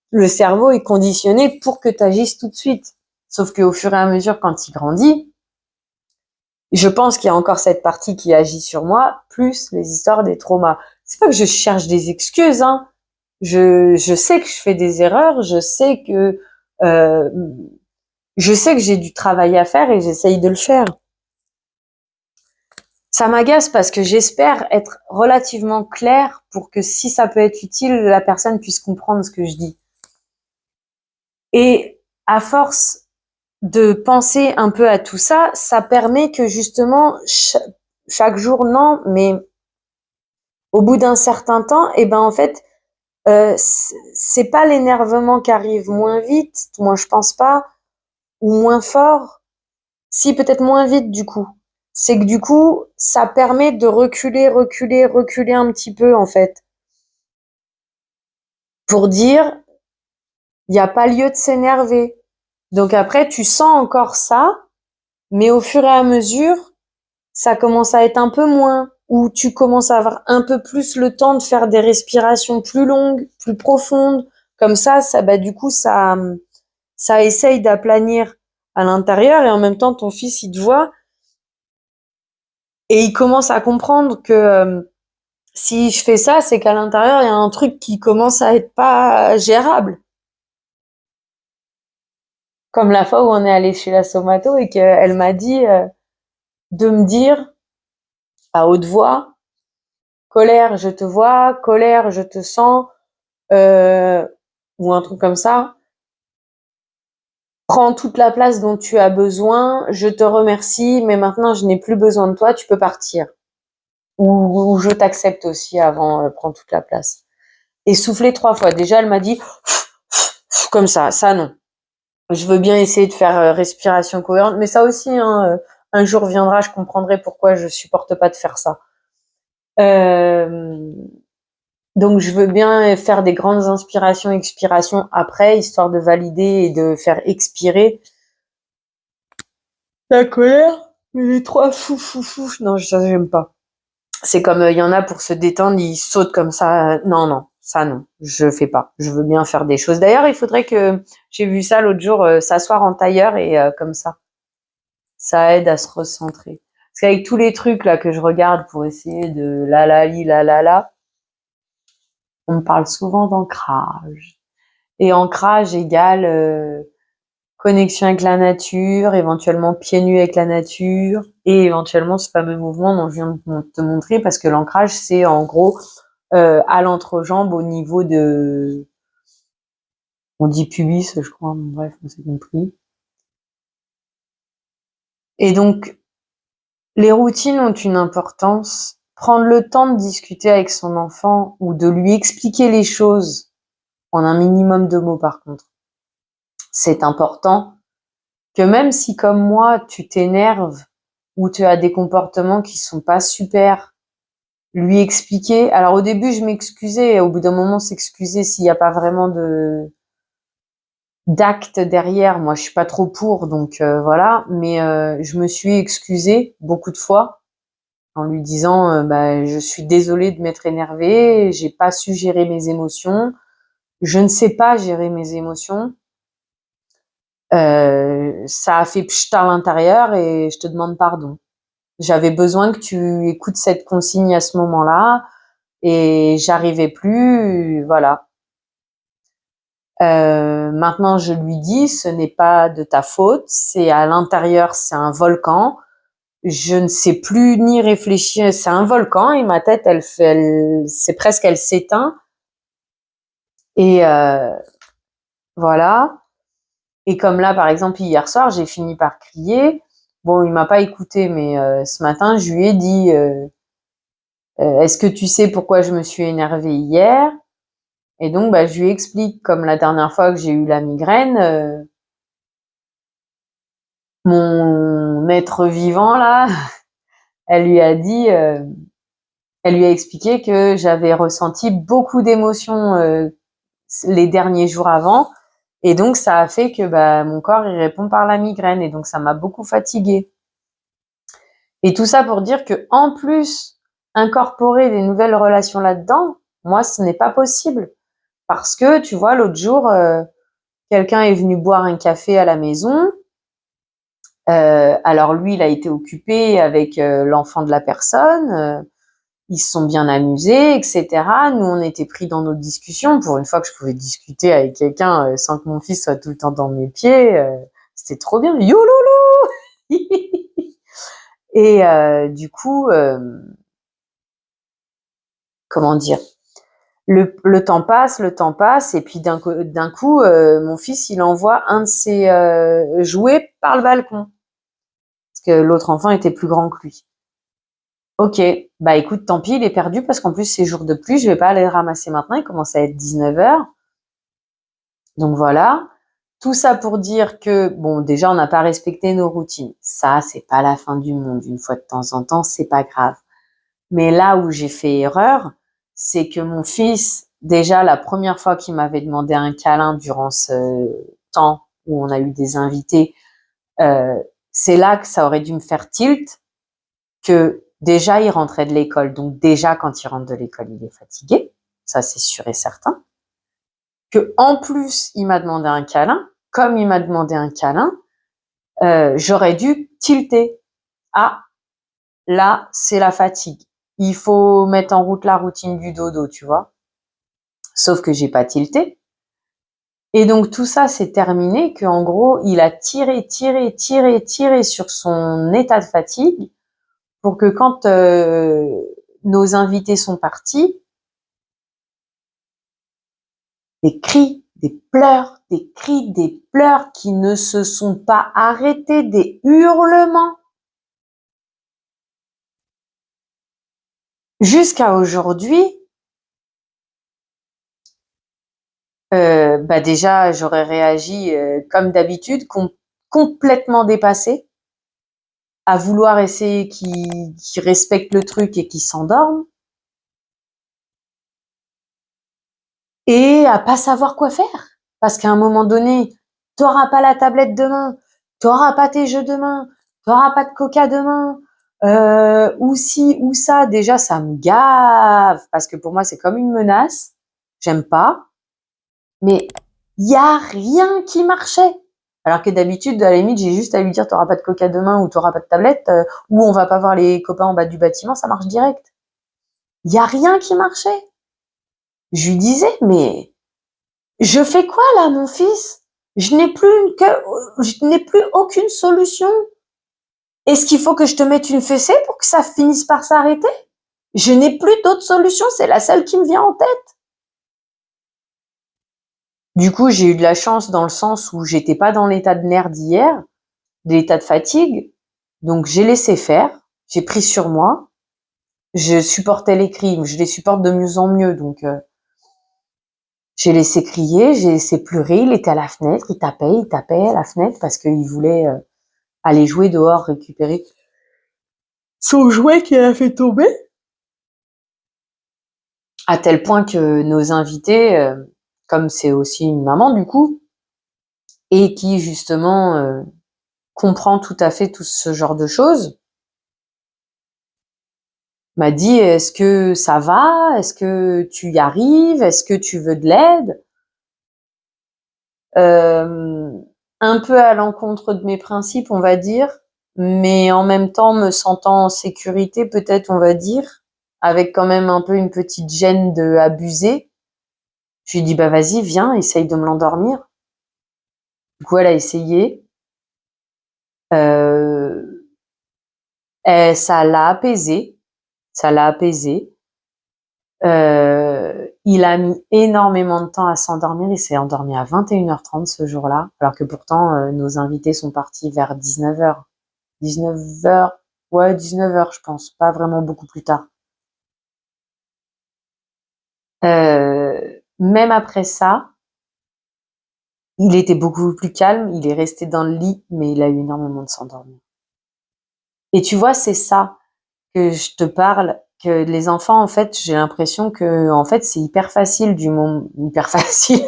le cerveau est conditionné pour que tu agisses tout de suite. Sauf qu'au fur et à mesure, quand il grandit, je pense qu'il y a encore cette partie qui agit sur moi, plus les histoires des traumas. C'est pas que je cherche des excuses, hein. Je sais que je fais des erreurs, euh, je sais que j'ai du travail à faire et j'essaye de le faire. Ça m'agace parce que j'espère être relativement claire pour que si ça peut être utile, la personne puisse comprendre ce que je dis. Et à force de penser un peu à tout ça, ça permet que justement, chaque jour, non, mais au bout d'un certain temps, et ben en fait, c'est pas l'énervement qui arrive moins vite, moi je pense pas, ou moins fort, si peut-être moins vite du coup. C'est que du coup, ça permet de reculer un petit peu en fait, pour dire, il n'y a pas lieu de s'énerver. Donc après, tu sens encore ça, mais au fur et à mesure, ça commence à être un peu moins, ou tu commences à avoir un peu plus le temps de faire des respirations plus longues, plus profondes. Comme ça, bah, du coup, ça essaye d'aplanir à l'intérieur et en même temps ton fils il te voit et il commence à comprendre que si je fais ça, c'est qu'à l'intérieur il y a un truc qui commence à être pas gérable. Comme la fois où on est allé chez la somato et qu'elle m'a dit de me dire à haute voix, colère, je te vois, colère, je te sens, euh, ou un truc comme ça. Prends toute la place dont tu as besoin, je te remercie, mais maintenant je n'ai plus besoin de toi, tu peux partir. Ou je t'accepte aussi avant, prends toute la place. Et souffler 3 fois. Déjà, elle m'a dit comme ça non. Je veux bien essayer de faire respiration cohérente, mais ça aussi, hein, un jour viendra, je comprendrai pourquoi je supporte pas de faire ça. Euh, donc je veux bien faire des grandes inspirations, expirations après, histoire de valider et de faire expirer la colère. Mais les 3 fou, non, ça j'aime pas. C'est comme il y en a pour se détendre, ils sautent comme ça. Non, non, ça non, je fais pas. Je veux bien faire des choses. D'ailleurs, il faudrait que j'ai vu ça l'autre jour, s'asseoir en tailleur et comme ça aide à se recentrer. Parce qu'avec tous les trucs là que je regarde pour essayer de la, on me parle souvent d'ancrage. Et ancrage égale connexion avec la nature, éventuellement pieds nus avec la nature, et éventuellement ce fameux mouvement dont je viens de te montrer, parce que l'ancrage, c'est en gros à l'entrejambe au niveau de... On dit pubis, je crois, bref, on s'est compris. Et donc, les routines ont une importance. Prendre le temps de discuter avec son enfant ou de lui expliquer les choses en un minimum de mots par contre, c'est important. Que même si comme moi, tu t'énerves ou tu as des comportements qui sont pas super, lui expliquer. Alors au début, je m'excusais, au bout d'un moment, s'excuser s'il n'y a pas vraiment de d'acte derrière. Moi, je suis pas trop pour, donc voilà. Mais je me suis excusée beaucoup de fois en lui disant, bah, je suis désolée de m'être énervée, j'ai pas su gérer mes émotions, je ne sais pas gérer mes émotions. Ça a fait pchit à l'intérieur et je te demande pardon. J'avais besoin que tu écoutes cette consigne à ce moment-là et j'arrivais plus, voilà. Maintenant, je lui dis, ce n'est pas de ta faute, c'est à l'intérieur, c'est un volcan. Je ne sais plus ni réfléchir, c'est un volcan et ma tête, c'est presque, elle s'éteint. Et voilà. Et comme là, par exemple, hier soir, j'ai fini par crier. Bon, il m'a pas écouté, mais ce matin, je lui ai dit, est-ce que tu sais pourquoi je me suis énervée hier? Et donc, bah, je lui explique, comme la dernière fois que j'ai eu la migraine, mon être vivant là, elle lui a dit, elle lui a expliqué que j'avais ressenti beaucoup d'émotions les derniers jours avant, et donc ça a fait que bah, mon corps il répond par la migraine, et donc ça m'a beaucoup fatiguée. Et tout ça pour dire que en plus incorporer des nouvelles relations là-dedans, moi ce n'est pas possible parce que tu vois l'autre jour quelqu'un est venu boire un café à la maison. Alors lui, il a été occupé avec l'enfant de la personne. Ils se sont bien amusés, etc. Nous, on était pris dans notre discussion. Pour une fois que je pouvais discuter avec quelqu'un sans que mon fils soit tout le temps dans mes pieds, c'était trop bien. Yololo. Et du coup, comment dire, le temps passe, et puis d'un coup, mon fils, il envoie un de ses jouets par le balcon. Parce que l'autre enfant était plus grand que lui. Ok, bah écoute, tant pis, il est perdu parce qu'en plus c'est jour de pluie, je vais pas aller le ramasser maintenant, il commence à être 19h. Donc voilà. Tout ça pour dire que, bon, déjà on n'a pas respecté nos routines. Ça, c'est pas la fin du monde. Une fois de temps en temps, c'est pas grave. Mais là où j'ai fait erreur, c'est que mon fils, déjà la première fois qu'il m'avait demandé un câlin durant ce temps où on a eu des invités, euh, c'est là que ça aurait dû me faire tilt, que déjà il rentrait de l'école, donc déjà quand il rentre de l'école, il est fatigué, ça c'est sûr et certain. Que en plus il m'a demandé un câlin, comme il m'a demandé un câlin, j'aurais dû tilter. Ah, là, c'est la fatigue. Il faut mettre en route la routine du dodo, tu vois. Sauf que j'ai pas tilté. Et donc tout ça s'est terminé qu'en gros, il a tiré sur son état de fatigue pour que quand nos invités sont partis, des cris, des pleurs, des cris, des pleurs qui ne se sont pas arrêtés, des hurlements. Jusqu'à aujourd'hui, déjà, j'aurais réagi comme d'habitude, complètement dépassée, à vouloir essayer qu'ils respectent le truc et qu'ils s'endorment, et à pas savoir quoi faire. Parce qu'à un moment donné, t'auras pas la tablette demain, t'auras pas tes jeux demain, t'auras pas de coca demain, ou ci, ou ça. Déjà, ça me gave, parce que pour moi, c'est comme une menace. J'aime pas. Mais il y a rien qui marchait. Alors que d'habitude, à la limite, j'ai juste à lui dire t'auras pas de coca demain ou t'auras pas de tablette, ou on va pas voir les copains en bas du bâtiment, ça marche direct. Il y a rien qui marchait. Je lui disais, mais je fais quoi là, mon fils? Je n'ai plus aucune solution. Est-ce qu'il faut que je te mette une fessée pour que ça finisse par s'arrêter? Je n'ai plus d'autre solution, c'est la seule qui me vient en tête. Du coup, j'ai eu de la chance dans le sens où j'étais pas dans l'état de nerfs d'hier, de l'état de fatigue. Donc, j'ai laissé faire, j'ai pris sur moi. Je supportais les cris, je les supporte de mieux en mieux. Donc, j'ai laissé crier, j'ai laissé pleurer. Il était à la fenêtre, il tapait à la fenêtre parce qu'il voulait aller jouer dehors, récupérer son jouet qu'il a fait tomber. À tel point que nos invités, comme c'est aussi une maman du coup, et qui justement comprend tout à fait tout ce genre de choses, m'a dit est-ce que ça va? Est-ce que tu y arrives? Est-ce que tu veux de l'aide? Un peu à l'encontre de mes principes, on va dire, mais en même temps me sentant en sécurité, peut-être, on va dire, avec quand même un peu une petite gêne de abuser. Je lui ai dit bah vas-y, viens, essaye de me l'endormir. Du coup, elle a essayé. Ça l'a apaisé. Ça l'a apaisé. Il a mis énormément de temps à s'endormir. Il s'est endormi à 21h30 ce jour-là, alors que pourtant nos invités sont partis vers 19h. 19h, ouais, 19h, je pense, pas vraiment beaucoup plus tard. Même après ça, il était beaucoup plus calme. Il est resté dans le lit, mais il a eu énormément de s'endormir. Et tu vois, c'est ça que je te parle, que les enfants, en fait, j'ai l'impression que, en fait, c'est hyper facile du moment, hyper facile.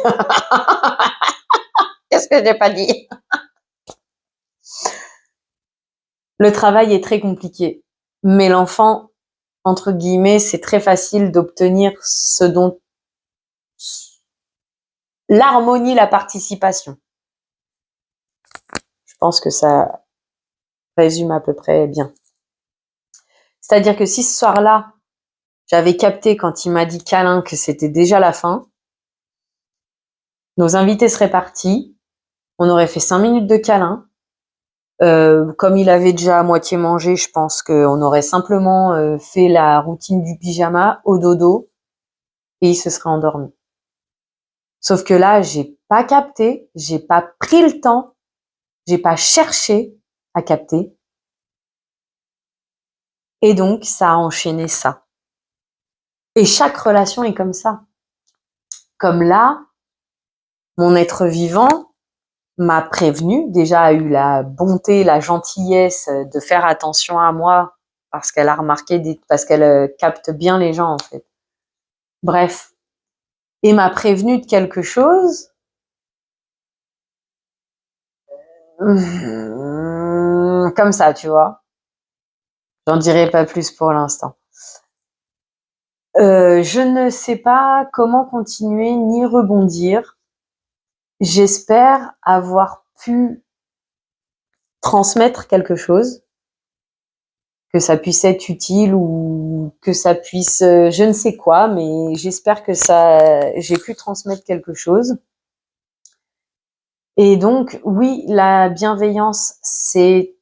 Qu'est-ce que j'ai pas dit? Le travail est très compliqué, mais l'enfant, entre guillemets, c'est très facile d'obtenir ce dont l'harmonie, la participation. Je pense que ça résume à peu près bien. C'est-à-dire que si ce soir-là, j'avais capté quand il m'a dit câlin que c'était déjà la fin, nos invités seraient partis, on aurait fait 5 minutes de câlin. Comme il avait déjà à moitié mangé, je pense qu'on aurait simplement fait la routine du pyjama au dodo et il se serait endormi. Sauf que là, j'ai pas capté, j'ai pas pris le temps, j'ai pas cherché à capter. Et donc, ça a enchaîné ça. Et chaque relation est comme ça. Comme là, mon être vivant m'a prévenu, déjà a eu la bonté, la gentillesse de faire attention à moi parce qu'elle a remarqué, parce qu'elle capte bien les gens en fait. Bref, et m'a prévenu de quelque chose. Comme ça, tu vois. J'en dirai pas plus pour l'instant. Je ne sais pas comment continuer ni rebondir. J'espère avoir pu transmettre quelque chose, que ça puisse être utile ou que ça puisse, je ne sais quoi, mais j'espère que j'ai pu transmettre quelque chose. Et donc, oui, la bienveillance, c'est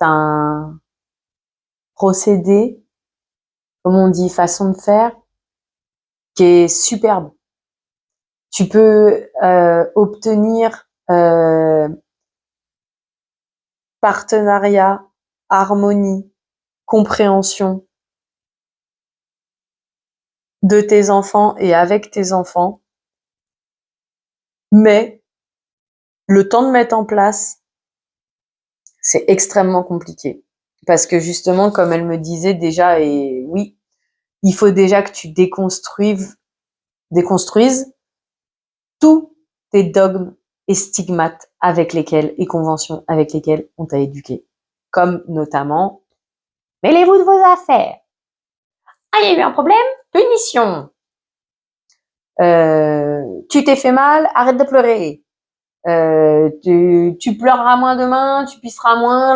un procédé, comme on dit, façon de faire, qui est superbe. Tu peux obtenir partenariat, harmonie, compréhension de tes enfants et avec tes enfants, mais le temps de mettre en place, c'est extrêmement compliqué. Parce que justement, comme elle me disait déjà, et oui, il faut déjà que tu déconstruises tous tes dogmes et stigmates avec lesquels, et conventions avec lesquelles on t'a éduqué. Comme notamment, mêlez-vous de vos affaires. Ah, il y a eu un problème? Punition. Tu t'es fait mal? Arrête de pleurer. Tu pleureras moins demain, tu pisseras moins,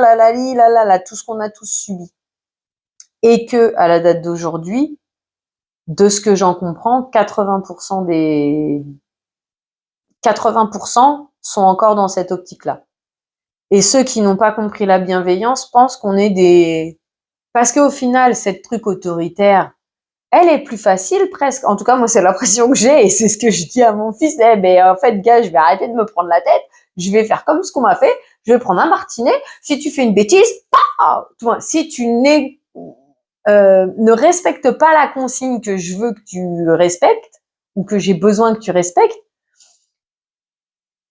tout ce qu'on a tous subi. Et que, à la date d'aujourd'hui, de ce que j'en comprends, 80% sont encore dans cette optique-là. Et ceux qui n'ont pas compris la bienveillance pensent qu'on est parce qu'au final, cette truc autoritaire, elle est plus facile presque. En tout cas, moi, c'est l'impression que j'ai et c'est ce que je dis à mon fils. En fait, gars, je vais arrêter de me prendre la tête. Je vais faire comme ce qu'on m'a fait. Je vais prendre un martinet. Si tu fais une bêtise, si tu ne respectes pas la consigne que je veux que tu respectes ou que j'ai besoin que tu respectes,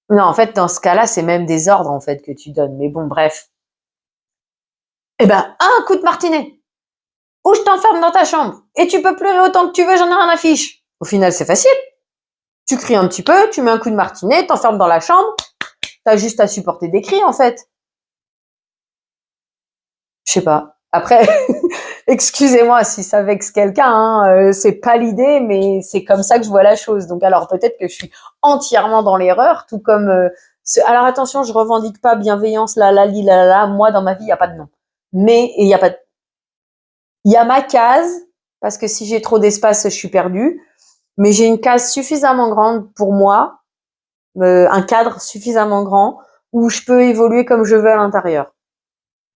non, en fait, dans ce cas-là, c'est même des ordres en fait que tu donnes. Mais bon, bref. Un coup de martinet. Ou je t'enferme dans ta chambre. Et tu peux pleurer autant que tu veux, j'en ai rien à fiche. Au final, c'est facile. Tu cries un petit peu, tu mets un coup de martinet, t'enfermes dans la chambre. T'as juste à supporter des cris, en fait. Je sais pas. Après, excusez-moi si ça vexe quelqu'un, hein, c'est pas l'idée, mais c'est comme ça que je vois la chose. Donc alors peut-être que je suis entièrement dans l'erreur, tout comme... alors attention, je revendique pas bienveillance, moi dans ma vie, il n'y a pas de nom. Mais il y a pas de... Il y a ma case, parce que si j'ai trop d'espace, je suis perdue, mais j'ai une case suffisamment grande pour moi, un cadre suffisamment grand, où je peux évoluer comme je veux à l'intérieur.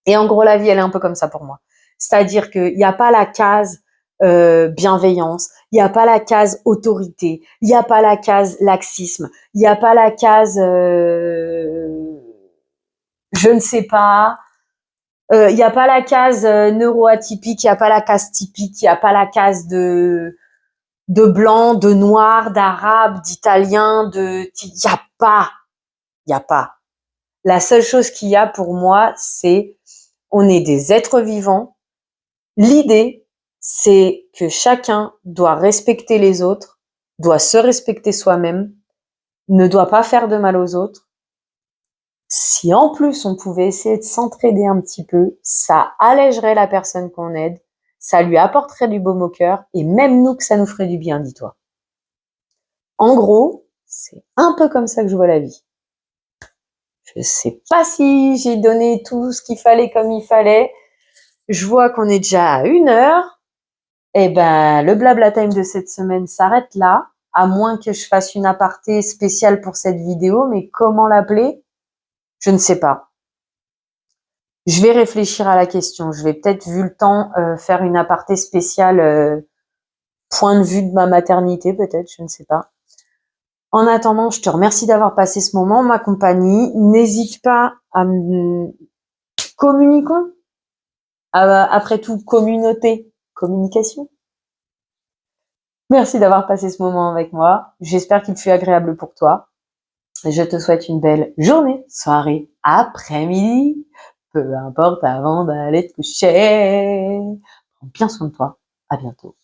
Et en gros, la vie, elle est un peu comme ça pour moi. C'est-à-dire qu'il n'y a pas la case bienveillance, il n'y a pas la case autorité, il n'y a pas la case laxisme, il n'y a pas la case je ne sais pas, il n'y a pas la case neuroatypique, il n'y a pas la case typique, il n'y a pas la case de blanc, de noir, d'arabe, d'italien, il y a pas. La seule chose qu'il y a pour moi, c'est on est des êtres vivants. L'idée, c'est que chacun doit respecter les autres, doit se respecter soi-même, ne doit pas faire de mal aux autres. Si en plus on pouvait essayer de s'entraider un petit peu, ça allégerait la personne qu'on aide, ça lui apporterait du baume au cœur et même nous que ça nous ferait du bien, dis-toi. En gros, c'est un peu comme ça que je vois la vie. Je sais pas si j'ai donné tout ce qu'il fallait comme il fallait. Je vois qu'on est déjà à 1 heure. Le blabla time de cette semaine s'arrête là, à moins que je fasse une aparté spéciale pour cette vidéo, mais comment l'appeler? Je ne sais pas. Je vais réfléchir à la question. Je vais peut-être, vu le temps, faire une aparté spéciale point de vue de ma maternité, peut-être, je ne sais pas. En attendant, je te remercie d'avoir passé ce moment en ma compagnie. N'hésite pas à me communiquer. Après tout, communication. Merci d'avoir passé ce moment avec moi. J'espère qu'il fut agréable pour toi. Je te souhaite une belle journée, soirée, après-midi, peu importe avant d'aller te coucher. Prends bien soin de toi. À bientôt.